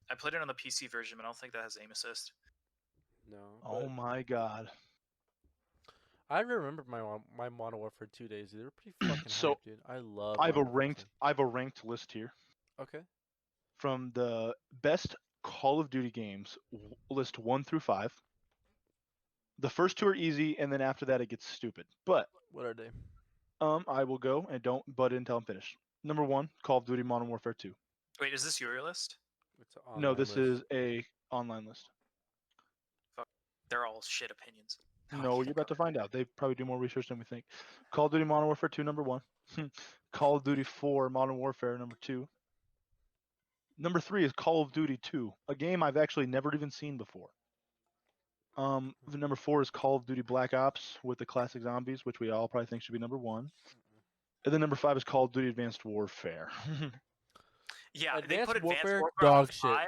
I played it on the PC version, but I don't think that has aim assist. No. Oh but my god. I remember my Modern Warfare 2 days. They were pretty fucking So, hype, dude. I love. I have a Modern Warfare ranked list here 2. Okay. from the best Call of Duty games, list 1 through 5. The first two are easy, and then after that it gets stupid. But What are they? I will go and don't butt in until I'm finished. Number 1, Call of Duty Modern Warfare 2. Wait, is this your list? It's No, this is a online list. They're all shit opinions. No, you're about to find out. They probably do more research than we think. Call of Duty Modern Warfare 2, number 1. Call of Duty 4 Modern Warfare, number 2. Number 3 is Call of Duty 2, a game I've actually never even seen before. The number 4 is Call of Duty Black Ops with the classic zombies, which we all probably think should be number 1. And then number 5 is Call of Duty Advanced Warfare. Yeah, they Advanced put Advanced Warfare, Warfare on dog shit. 5.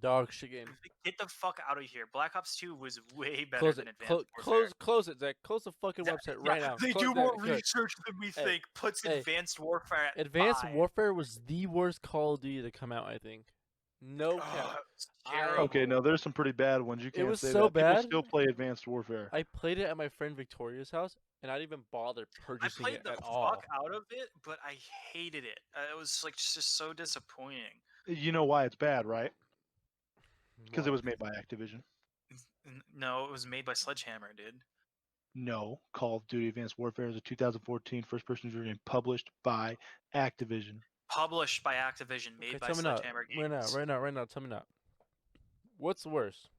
Dog shit game. Get the fuck out of here. Black Ops 2 was way better Close than it. Advanced Warfare. Close it, Zach. Close the fucking Yeah, website yeah, right now. They Close do that. more Good. research than we Hey, think. Puts hey. Advanced Warfare at Advanced 5. Warfare was the worst Call of Duty to come out, I think. No cap. it's I- terrible. Okay, no, there's some pretty bad ones. You can't was say so that. People bad. still play Advanced Warfare. I played it at my friend Victoria's house, and I didn't even bother I purchasing played it the at fuck all. out of it, but I hated it. It was like just so disappointing. You know why it's bad, right? Because it Why? was made by Activision. No, it was made by Sledgehammer, dude. No, Call of Duty Advanced Warfare is a 2014 first-person shooter game published by Activision. Published by Activision, made Okay, by tell me now. Sledgehammer Games. Right now. Tell me now. What's worse?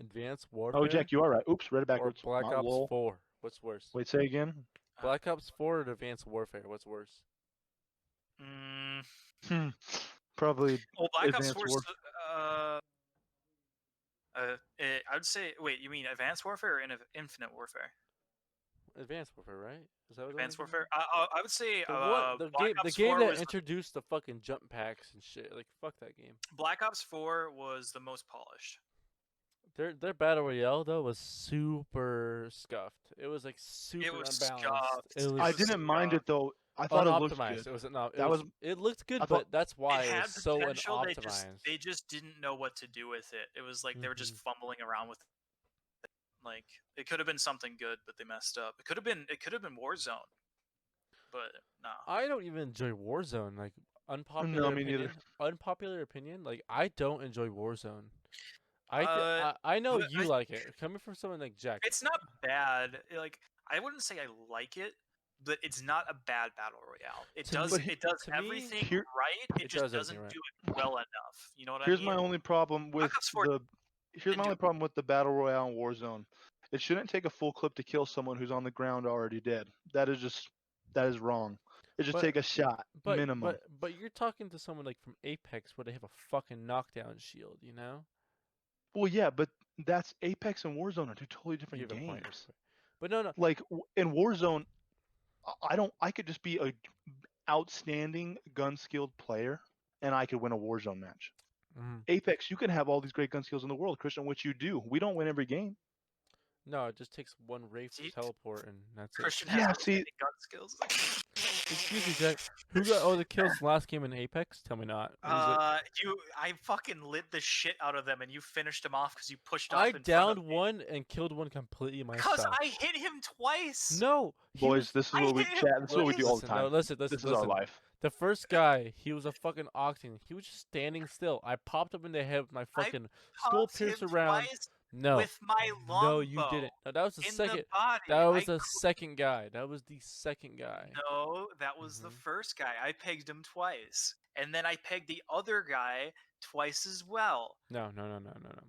Advanced Warfare Oh, Jack, you are right. Oops, read it or backwards. Black My Ops lol. 4? What's worse? Wait, say again. Black Ops 4 or Advanced Warfare? What's worse? Probably Well, Black Ops Advanced 4. Warfare. I would say. Wait, you mean Advanced Warfare or Infinite Warfare? Advanced Warfare, right? Is that what Advanced it was? Warfare. I would say The Black the Ops game 4 that was introduced the fucking jump packs and shit. Like fuck that game. Black Ops 4 was the most polished. Their battle royale though was super scuffed. It was like super was unbalanced. scuffed. It was I was didn't mind it though. I thought it looked unoptimized. good. It was not. It That was. was- It looked good, I thought- but that's why It it had was so potential. unoptimized. They just didn't know what to do with it. It was like they were just fumbling around with. Like it could have been something good, but they messed up. It could have been Warzone, but no. I don't even enjoy Warzone. Like No, me neither. Unpopular opinion. Like I don't enjoy Warzone. Uh, I know but you I- like it. Coming from someone like Jack. It's not bad. Like I wouldn't say I like it, but it's not a bad battle royale. It To does me- it does to me, everything here- right. It, It just does doesn't everything do it well enough. You know what Here's I mean? my only problem with Ops 4 the. Here's my didn't only problem with the battle royale in Warzone. It shouldn't take a full clip to kill someone who's on the ground already dead. That is wrong. It just But- take a shot minimum. But you're talking to someone like from Apex where they have a fucking knockdown shield. You know. Well, yeah, but that's Apex and Warzone are two totally You different have a point. games. But no. Like in Warzone, I could just be a outstanding gun skilled player and I could win a Warzone match. Mhm. Apex, you can have all these great gun skills in the world, Christian, which you do. We don't win every game. No, it just takes one Wraith to See, teleport and that's it. Christian Yeah, has see- gun skills. Excuse me, Jack. Who got all the kills last game in Apex? Tell me not. Was it? I fucking lit the shit out of them, and you finished them off because you pushed I off in front of downed me. one and killed one completely Because myself. I hit him twice. No, he Boys, was- this is I what we hit him chat. This is what we do all the listen, time. no, listen, This is listen. our life. The first guy, he was a fucking octane. He was just standing still. I popped him in the head with my fucking skull Popped him piercer round. twice No, with my longbow. no, you didn't. No, that was the in second. the body. That was I the second guy. That was the second guy. No, that was the Mhm. first guy. I pegged him twice. And then I pegged the other guy twice as well. No, no, no, no, no, no.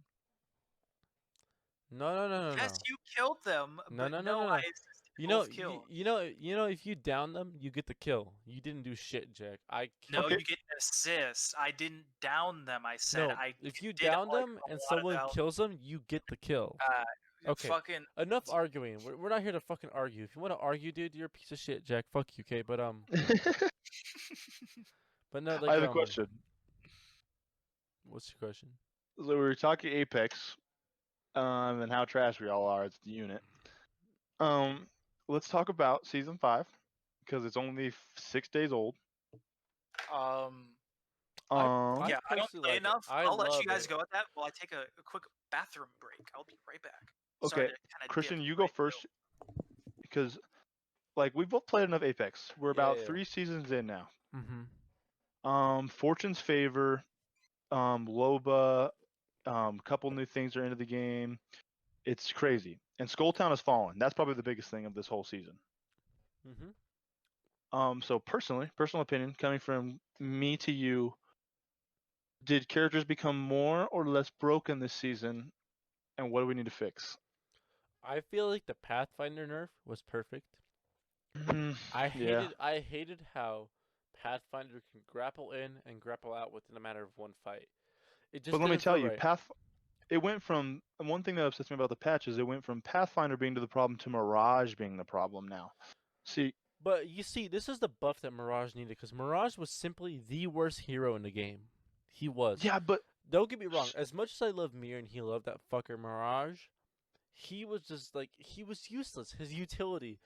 No. Yes, you killed them. No, but no, no, no, no. I assisted You know, both kills. you know, if you down them, you get the kill. You didn't do shit, Jack. I No, Okay. you get an assist. I didn't down them. I said no. I If you did, down like, them a and lot of someone help. kills them, you get the kill. Okay. Fucking Enough arguing. We're not here to fucking argue. If you want to argue, dude, you're a piece of shit, Jack. Fuck you, okay? But but no, like I have a question. What's your question? So we were talking Apex, and how trash we all are as the unit. Let's talk about season 5 because it's only 6 days old. I yeah, I don't personally play like it. enough. I I'll let love you guys it. go at that while I take a quick bathroom break. I'll be right back. Okay, Sorry to kinda Christian, dip, you go but- first because, like, we both played enough Apex. We're Yeah, about yeah. 3 seasons in now. Mm-hmm. Fortune's Favor, Loba, couple new things are into the game. It's crazy, and Skulltown has fallen. That's probably the biggest thing of this whole season. Mm-hmm. So personal opinion, coming from me to you, did characters become more or less broken this season, and what do we need to fix? I feel like the Pathfinder nerf was perfect. I Yeah. hated how Pathfinder can grapple in and grapple out within a matter of one fight. It just But let me didn't tell feel you, right. it went from, and one thing that upsets me about the patch is it went from Pathfinder being to the problem to Mirage being the problem now. See, But you see, this is the buff that Mirage needed because Mirage was simply the worst hero in the game. He was. yeah, but Don't get me wrong. As much as I love Mir and he loved that fucker Mirage, he was just like he was useless. His utility,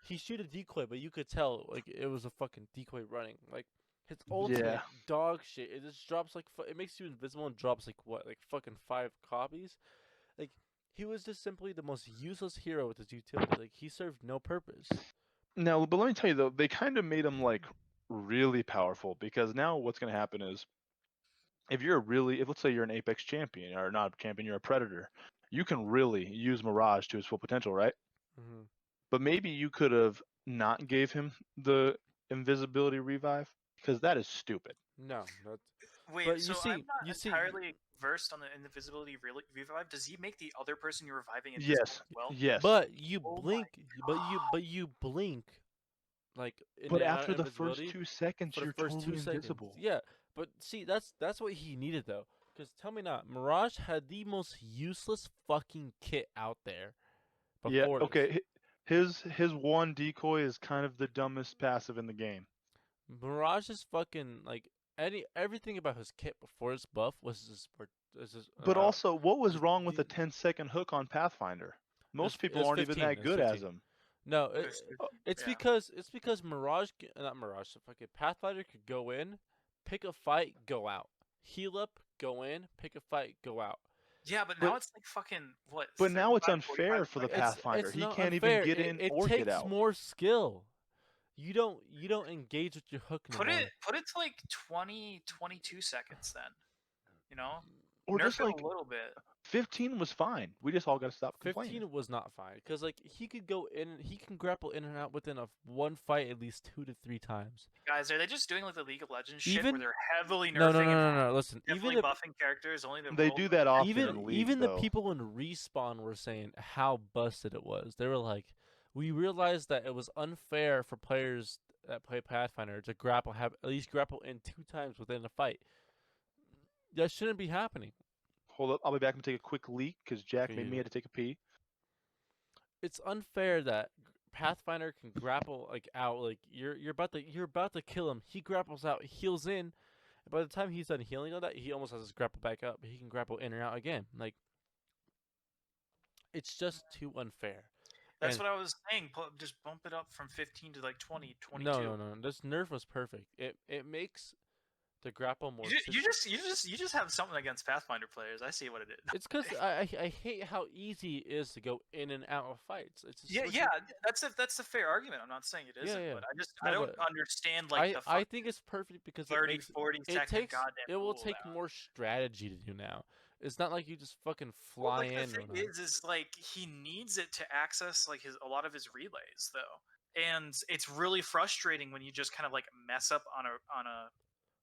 he shoot a decoy, but you could tell like it was a fucking decoy running. Like his ultimate Yeah. dog shit. It just drops like it makes you invisible and drops like what like fucking 5 copies. Like he was just simply the most useless hero with his utility. Like he served no purpose. no, but let me tell you though, they kind of made him like really powerful because now what's going to happen is if let's say you're an Apex champion or not a champion, you're a Predator, you can really use Mirage to its full potential, right? Mm-hmm. But maybe you could have not gave him the invisibility revive because that is stupid. No, that's Wait, But you so see- I'm not you see- entirely versed on the invisibility revive. Does he make the other person you're reviving invisible Yes. as well? Yes. But you Oh my blink, but you blink, like in But the after the first invisibility 2 seconds, for the you're first totally 2 seconds. invisible. Yeah, but see, that's what he needed though. Because tell me not, Mirage had the most useless fucking kit out there. Yeah. Before this. Okay. His one decoy is kind of the dumbest passive in the game. Mirage is fucking like everything about his kit before his buff was just. But also, what was just wrong with the- a 10-second hook on Pathfinder? Most it people was aren't 15, even that it was good as 15. him. No, It's- it's yeah. because Mirage, not Mirage, so fucking Pathfinder could go in, pick a fight, go out, heal up, go in, pick a fight, go out. Yeah, but But- now it's like fucking what? But now it's 35, 45 unfair for the seconds? Pathfinder. He not can't unfair. even get in It or takes get out. more skill. You don't engage with your hook no Put more. it to like 20, 22 seconds then. You know, Or nerf just it like a little bit. 15 was fine. We just all got to stop complaining. 15 was not fine because like he could go in, he can grapple in and out within one fight at least 2 to 3 times. Guys, are they just doing like the League of Legends shit Even- where they're heavily nerfing No. Listen, and heavily buffing characters? Only the They roll- do that often in even League, even though. the people in Respawn were saying how busted it was. They were like, we realized that it was unfair for players that play Pathfinder to have at least grapple in 2 times within a fight. That shouldn't be happening. Hold up, I'll be back and take a quick leak because Jack Okay, made you me do. had to take a pee. It's unfair that Pathfinder can grapple like out, like you're about to kill him. He grapples out, heals in. And by the time he's done healing on that, he almost has his grapple back up. He can grapple in or out again. Like it's just too unfair. That's And what I was saying. Just bump it up from 15 to like 20, 22. no. This nerf was perfect. It makes the grapple more. You just have something against Pathfinder players. I see what it is. It's because I hate how easy it is to go in and out of fights. It's just Yeah, that's a fair argument. I'm not saying it isn't, yeah. but I No, don't but understand like the I think it's perfect because 30, it makes 40 it second takes goddamn it will cooldown. take more strategy to do now. It's not like you just fucking Well, fly like the in. thing is like he needs it to access like a lot of his relays though, and it's really frustrating when you just kind of like mess up on a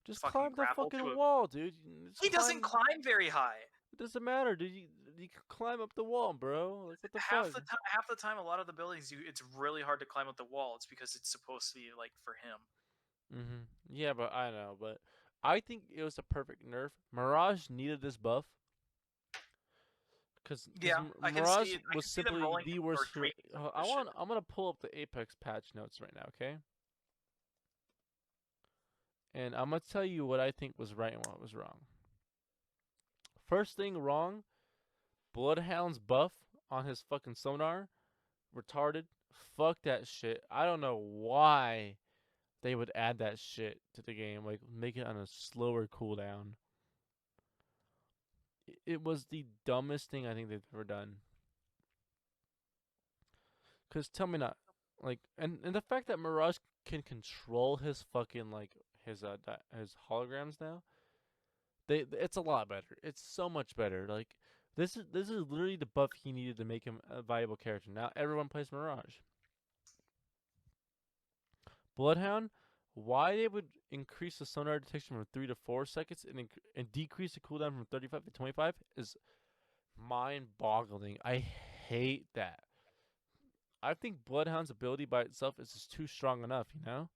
just fucking climb the grapple to fucking a. wall, dude. Just He doesn't climb very high. It doesn't matter, dude. You can climb up the wall, bro. Like what the half fuck? the time, a lot of the buildings it's really hard to climb up the wall. It's because it's supposed to be like for him. Yeah, but I know, but I think it was a perfect nerf. Mirage needed this buff because Yeah, I can Mirage see it. I was can see them simply rolling the or worst hero. tweaking some of this shit. I'm gonna pull up the Apex patch notes right now, okay? And I'm gonna tell you what I think was right and what was wrong. First thing wrong, Bloodhound's buff on his fucking sonar, retarded. Fuck that shit. I don't know why they would add that shit to the game, like make it on a slower cooldown. It was the dumbest thing I think they've ever done. Cause tell me not, like, and the fact that Mirage can control his fucking like his holograms now, it's a lot better. It's so much better. Like this is literally the buff he needed to make him a viable character. Now everyone plays Mirage. Bloodhound, why they would increase the sonar detection from 3 to 4 seconds and decrease the cooldown from 35 to 25 is mind-boggling. I hate that. I think Bloodhound's ability by itself is just too strong enough, you know?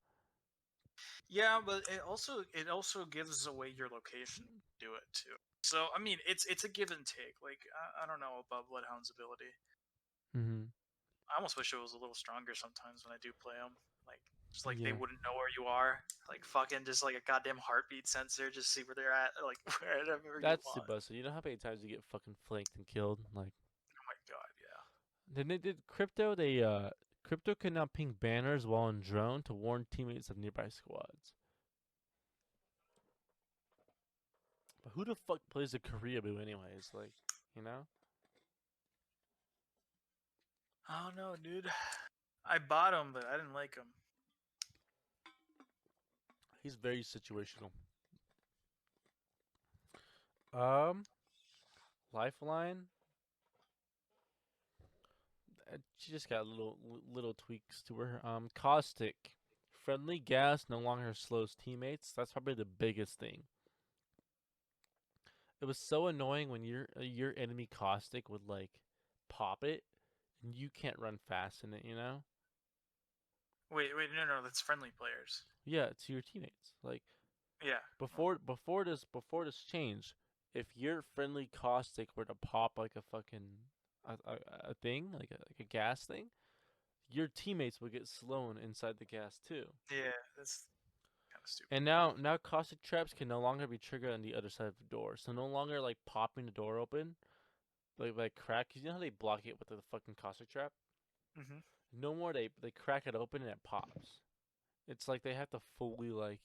Yeah, but it also gives away your location. Do it too. So I mean, it's a give and take. Like I don't know about Bloodhound's ability. I almost wish it was a little stronger sometimes when I do play them. Like just like they Yeah. wouldn't know where you are. Like fucking just like a goddamn heartbeat sensor, just see where they're at. Like wherever That's you the want. best. You know how many times you get fucking flanked and killed? Like, Oh my god, yeah. then they did Crypto. Crypto can now ping banners while on drone to warn teammates of nearby squads. But who the fuck plays a Koreaboo anyways? Like, you know? I don't know, dude. I bought him, but I didn't like him. He's very situational. Lifeline. She just got little tweaks to her. Caustic. Friendly gas no longer slows teammates. That's probably the biggest thing. It was so annoying when your enemy Caustic would like pop it and you can't run fast in it, you know? Wait, no, that's friendly players. Yeah, to your teammates. Like Yeah. before this change, if your friendly Caustic were to pop like a fucking a thing, like a gas thing, your teammates would get slown inside the gas too. Yeah, that's kind of stupid. And now Caustic traps can no longer be triggered on the other side of the door. So no longer like popping the door open, like crack. 'Cause you know how they block it with the fucking Caustic trap? No more. They crack it open and it pops. It's like they have to fully like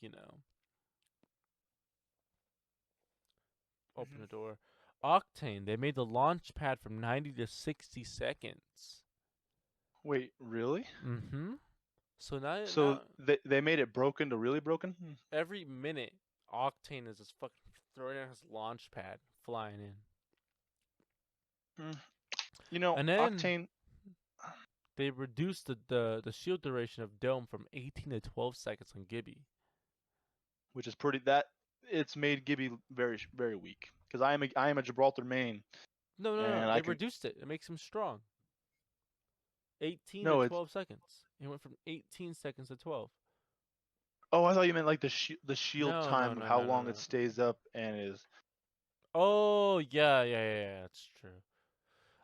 open the door. Octane. They made the launch pad from 90 to 60 seconds. Wait, really? So now, So they made it broken to really broken? every minute, Octane is just fucking throwing out his launch pad, flying in. You know, And then Octane. they reduced the shield duration of Dome from 18 to 12 seconds on Gibby. Which is pretty. It's made Gibby very weak. Because I am a Gibraltar main. No, and they reduced it. It makes him strong. 18 No, to it's 12 seconds. It went from 18 seconds to 12. Oh, I thought you meant like the shield No, time no, of how no, long no. it stays up and is. Oh, yeah, that's true.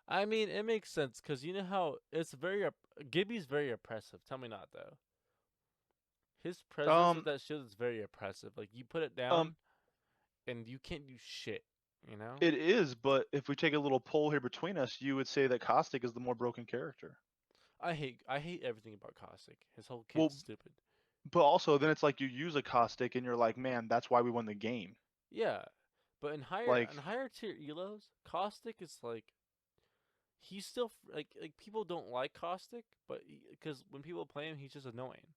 I mean, it makes sense because you know how it's Gibby's very oppressive. Tell me not though. His presence with that shield is very oppressive. Like you put it down, and you can't do shit. You know. It is, but if we take a little poll here between us, you would say that Caustic is the more broken character. I hate everything about Caustic. His whole kit's Well, stupid. but also then it's like you use a caustic and you're like, man, that's why we won the game. Yeah, but in Like, higher tier elos, Caustic is like he's still like people don't like Caustic, but because when people play him, he's just annoying.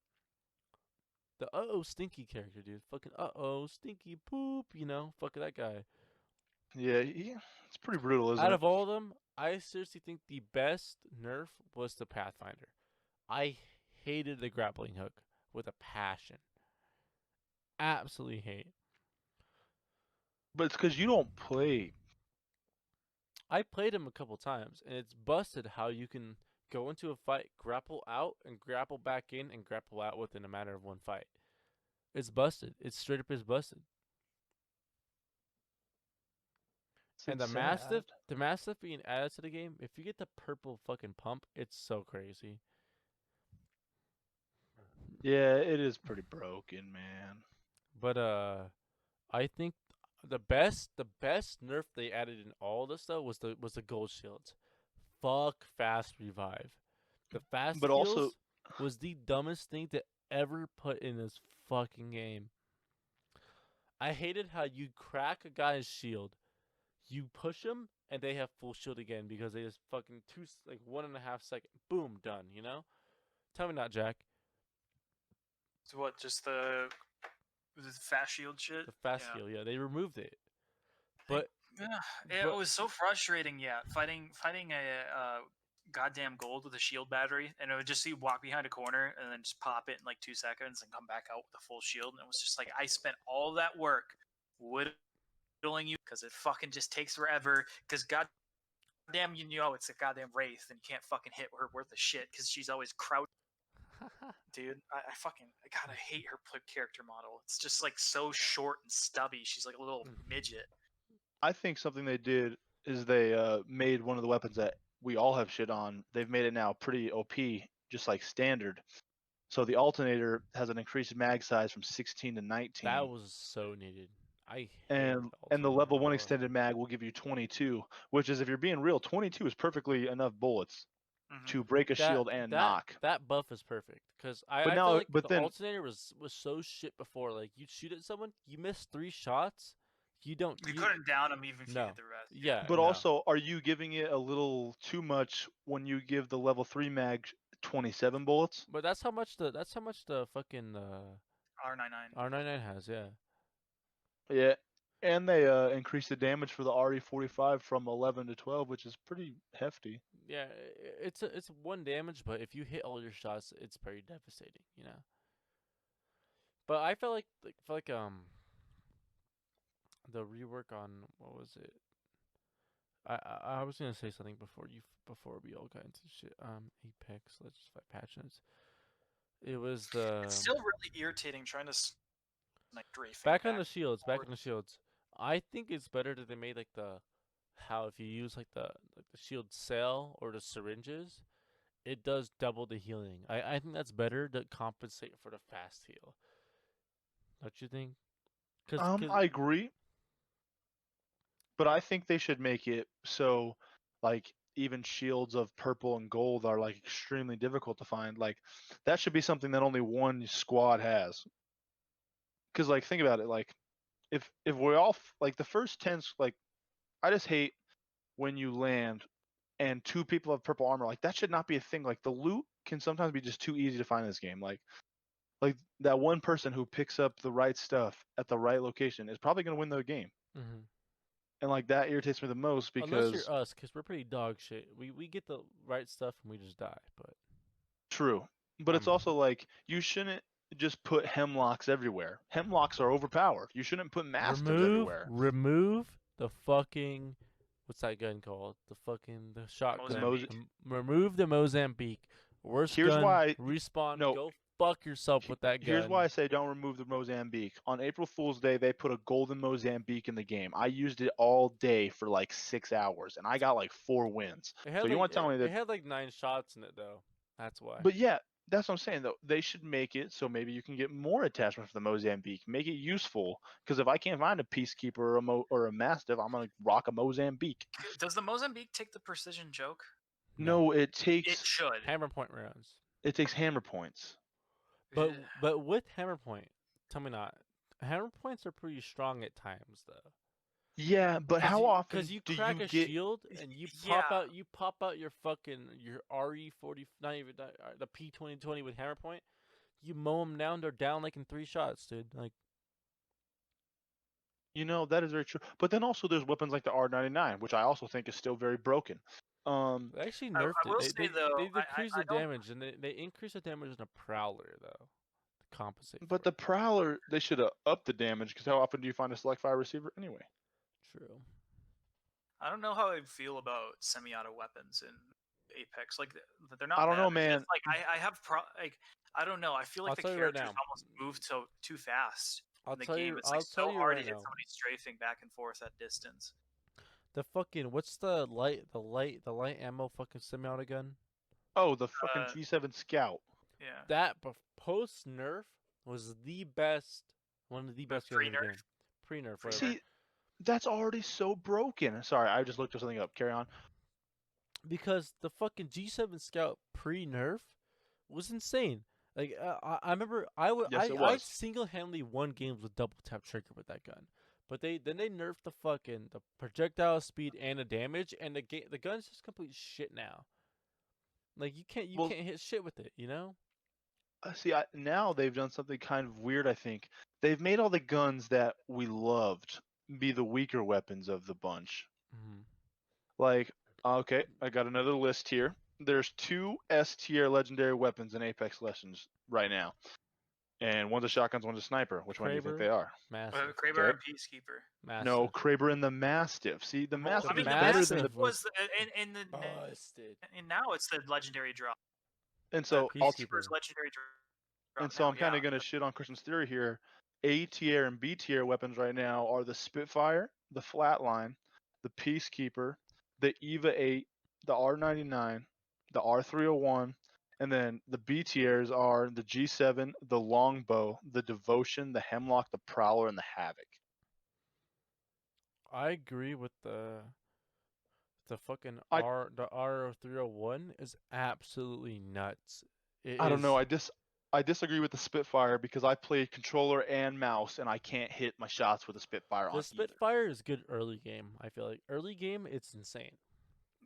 The stinky character, dude. Fucking stinky poop. Fuck that guy. yeah, it's pretty brutal, isn't Out it? of all of them, I seriously think the best nerf was the Pathfinder. I hated the grappling hook with a passion. Absolutely hate. But it's because you don't play. I played him a couple times, and it's busted how you can go into a fight, grapple out, and grapple back in, and grapple out within a matter of one fight. It's busted. It's straight up is busted. And It's sad. the Mastiff being added to the game, if you get the purple fucking pump, it's so crazy. Yeah, it is pretty broken, man. But I think the best nerf they added in all this though was the gold shields. Fuck fast revive. The fast But heals also, was the dumbest thing to ever put in this fucking game. I hated how you crack a guy's shield, you push him, and they have full shield again because they just fucking 1.5 second, boom, done. Tell me not, Jack. So what? Just the fast shield shit. The fast Yeah. heal, yeah, they removed it. But Yeah, it but- was so frustrating. Yeah, fighting a goddamn gold with a shield battery, and it would just see you walk behind a corner and then just pop it in like 2 seconds and come back out with a full shield. And it was just like I spent all that work whittling you because it fucking just takes forever. Because goddamn, it's a goddamn wraith and you can't fucking hit her worth of shit because she's always crouched. Dude, I hate her character model. It's just like so short and stubby. She's like a little midget. I think something they did is they made one of the weapons that we all have shit on. They've made it now pretty OP, just like standard. So the alternator has an increased mag size from 16 to 19. that was so needed. I hated and the Alternator level 1 before. extended mag will give you 22, which is, if you're being real, 22 is perfectly enough bullets Mhm. to break a shield and knock. That buff is perfect because I But now- feel like but the then- alternator was so shit before. Like you'd shoot at someone, you miss 3 shots, you don't. You couldn't down them even if you No. hit the rest. Yeah, But no. also, are you giving it a little too much when you give the level 3 mag 27 bullets? But that's how much the fucking R99. R99 has. Yeah. Yeah. And they increased the damage for the RE45 from 11 to 12, which is pretty hefty. Yeah, it's 1 damage, but if you hit all your shots, it's very devastating. But I felt like the rework on what was it? I was gonna say something before we all got into shit. Apex Legends 5 patch notes. It was the It's still really irritating trying to like strafe back on the shields. I think it's better that they made how if you use the shield cell or the syringes, it does double the healing. I think that's better to compensate for the fast heal. Don't you think? I agree. But I think they should make it so, like, even shields of purple and gold are like extremely difficult to find. Like, that should be something that only one squad has. Because, like, think about it. Like, if we're all like the first 10, like, I just hate when you land and 2 people have purple armor. Like, that should not be a thing. Like, the loot can sometimes be just too easy to find in this game. Like that one person who picks up the right stuff at the right location is probably going to win the game. Mm-hmm. And like that irritates me the most because Unless you're us, because we're pretty dog shit. We get the right stuff and we just die. But true. But it's also like you shouldn't just put hemlocks everywhere. Hemlocks are overpowered. You shouldn't put mastiffs everywhere. remove the fucking what's that gun called? The shotgun. Mozambique. Remove the Mozambique. Worst Here's gun. why- Respawn. no. Go fuck yourself with that gun. Here's why I say don't remove the Mozambique. On April Fool's Day, they put a golden Mozambique in the game. I used it all day for like 6 hours, and I got like 4 wins. It had So you want to tell me it that? had like 9 shots in it though. That's why. But yeah, that's what I'm saying though. They should make it so maybe you can get more attachment for the Mozambique. Make it useful. Because if I can't find a Peacekeeper or a Mastiff, I'm gonna rock a Mozambique. Does the Mozambique take the precision joke? No, it It takes should. Hammer point rounds. hammer points. But with hammer point, tell me not. Hammer points are pretty strong at times though. Yeah, but how often Because you do crack you a get? shield and you Yeah. pop out your RE40, not even the P2020 with hammer point. You mow them down, they're down like in 3 shots, dude. Like That is very true. But then also there's weapons like the R99, which I also think is still very broken. they actually I nerfed will it. say, though, They decrease I the don't. damage and they increase the damage in a prowler though. To compensate. But for the Prowler, they should have upped the damage because how often do you find a select fire receiver anyway? it. True. I don't know how I feel about semi-auto weapons in Apex. Like they're not. I don't bad. know, It's man. just, like I have like I don't know. I feel like I'll the tell you right characters now. almost move too fast I'll in the tell game. you. It's like I'll tell so you hard right to hit now. somebody strafing back and forth at distance. The fucking what's the light ammo fucking semi-auto gun? Oh, the fucking Uh, G7 Scout. Yeah. That post nerf was the best, one of the best guns in the pre-nerf? game. Pre-nerf, Pre-nerf. whatever. See, that's already so broken. Sorry, I just looked something up. Carry on. Because the fucking G7 Scout pre-nerf was insane. Like I remember Yes, it I was. single-handedly won games with double tap trigger with that gun. But they nerfed the projectile speed and the damage, and the gun's just complete shit now. Like you can't hit shit with it, you know? See, now they've done something kind of weird. I think they've made all the guns that we loved be the weaker weapons of the bunch. Mm-hmm. Like, okay, I got another list here. There's 2 S tier legendary weapons in Apex Legends right now, and one's a shotgun, one's a sniper. Which one do you think Kraber. they are? Massive. Kraber Okay. and Peacekeeper. Massive. No, Kraber and the Mastiff. See, the Well, Mastiff I mean, is the better than Mastiff the. Mastiff was and busted. and now it's the legendary drop. And so, Peacekeeper. Peacekeeper's legendary drop. and so now, I'm kind of yeah. gonna shit on Christian's theory here. A tier and B tier weapons right now are the Spitfire, the Flatline, the Peacekeeper, the EVA 8, the R99, the R301, and then the B tiers are the G7, the Longbow, the Devotion, the Hemlock, the Prowler, and the Havoc. I agree with the fucking I- the R301 is absolutely nuts. I don't know. I disagree with the Spitfire because I play controller and mouse and I can't hit my shots with a Spitfire on The either. Spitfire is good early game. I feel like early game it's insane.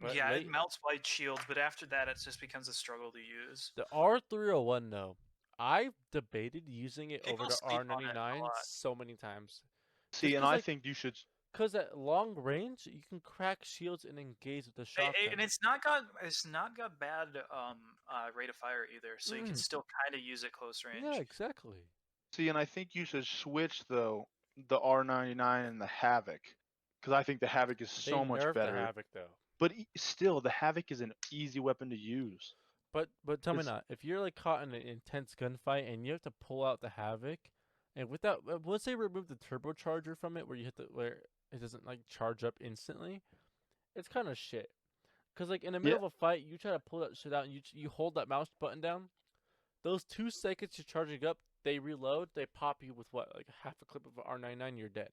But Yeah, late- it melts white shields, but after that, it just becomes a struggle to use. The R301 though, I've debated using it People over the sleep on it a R99 lot. so many times. See, Just and 'cause, I like, think you should. Cause at long range you can crack shields and engage with the shotgun. And it's not got bad rate of fire either, so you can Mm. still kind of use it close range. Yeah, exactly. See, and I think you should switch though the R99 and the Havoc, because I think the Havoc is They so much nerfed better. the Havoc though. But still, the Havoc is an easy weapon to use. But tell me It's- not, if you're like caught in an intense gunfight and you have to pull out the Havoc, and without once they remove the turbocharger from it, where it doesn't like charge up instantly, it's kind of shit. Cause like in the middle of a fight, you try to pull that shit out and you hold that mouse button down. Those 2 seconds you're charging up, they reload, they pop you with what, like half a clip of an R99, you're dead.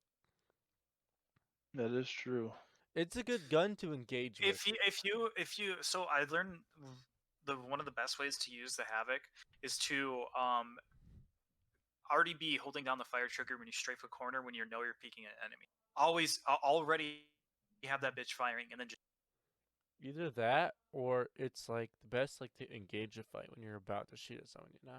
That is true. It's a good gun to engage with. If you so I learned one of the best ways to use the Havoc is to already be holding down the fire trigger when you strafe a corner when you know you're peeking at an enemy. Always already have that bitch firing and then just Either that or it's like the best like to engage a fight when you're about to shoot at someone, you know?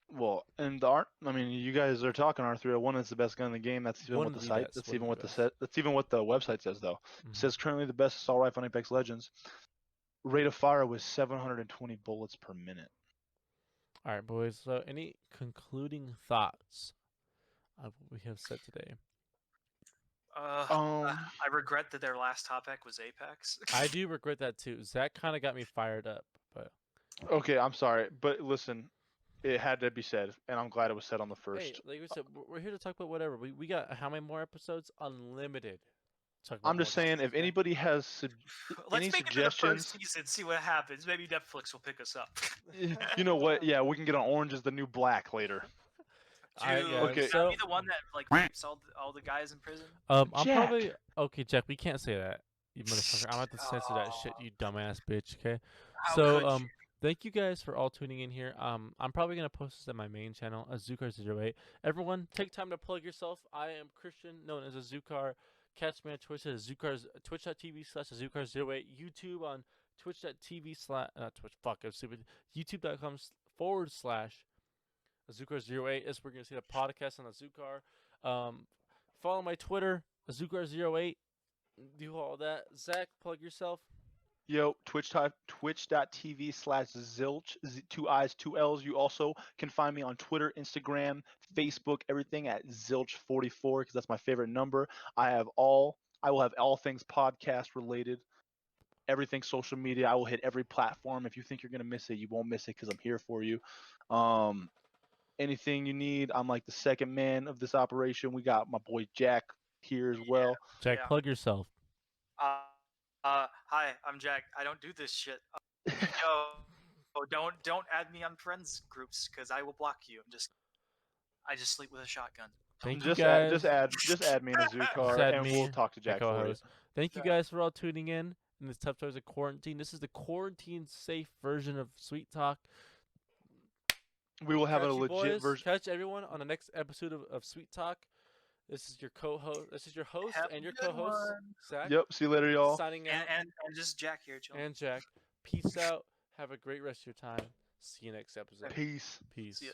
Well, and I mean, you guys are talking R301 is the best gun in the game. That's even One what of the the site. best, That's one even of what the the set. That's even what the website says though. Mhm. It says currently the best assault rifle in Apex Legends. Rate of fire was 720 bullets per minute. All right, boys. So, any concluding thoughts of what we have said today? Um, I regret that their last topic was Apex. I do regret that too. Zach kind of got me fired up, but Okay, I'm sorry, but listen, it had to be said, and I'm glad it was said on the first. hey, like we said, we're here to talk about whatever. We got how many more episodes? Unlimited. Talk about I'm just more saying, stuff, if okay? anybody has Let's any make it to the first suggestions, season, see what happens. Maybe Netflix will pick us up. you know what? Yeah, we can get on Orange is the New Black later. Alright, Dude, guys, Okay. would that be the one that like rapes all the guys in prison? I'm Jack. probably okay, Jack. We can't say that. You motherfucker. I'm about to censor that shit, you dumbass bitch. Okay. How So could you? thank you guys for all tuning in here. I'm probably gonna post this at my main channel, Azukar08. Everyone, take time to plug yourself. I am Christian, known as Azukar. Catch me on Twitch at Azukar's twitch.tv/Azukar08. YouTube on twitch.tv/ not Twitch. Fuck, I'm stupid. YouTube.com/Azukar08 is where you're gonna see the podcast on Azukar. Follow my Twitter, Azukar08. Do all that. Zach, plug yourself. Yo, twitch.tv/zilch, 2 I's, 2 L's. You also can find me on Twitter, Instagram, Facebook, everything at zilch44 because that's my favorite number. I will have all things podcast related, everything social media. I will hit every platform. If you think you're gonna miss it, you won't miss it because I'm here for you. Anything you need, I'm like the second man of this operation. We got my boy Jack here as well. Jack, Yeah. plug yourself. Hi, I'm Jack. I don't do this shit. Yo, don't add me on friends groups because I will block you. I just sleep with a shotgun. Thank you Just guys. add me in a Zukar, add and me, we'll talk to my Jack for you. co-host. Thank you Yeah. guys for all tuning in this tough times of quarantine. This is the quarantine safe version of Sweet Talk. We will have Catch a you legit boys. version. Catch everyone on the next episode of Sweet Talk. This is your co-host. This is your host Have and a your good co-host, one. Zach. Yep. See you later, y'all. Signing out. And just Jack here, Joe. And Jack. Peace out. Have a great rest of your time. See you next episode. Peace. Peace. See ya.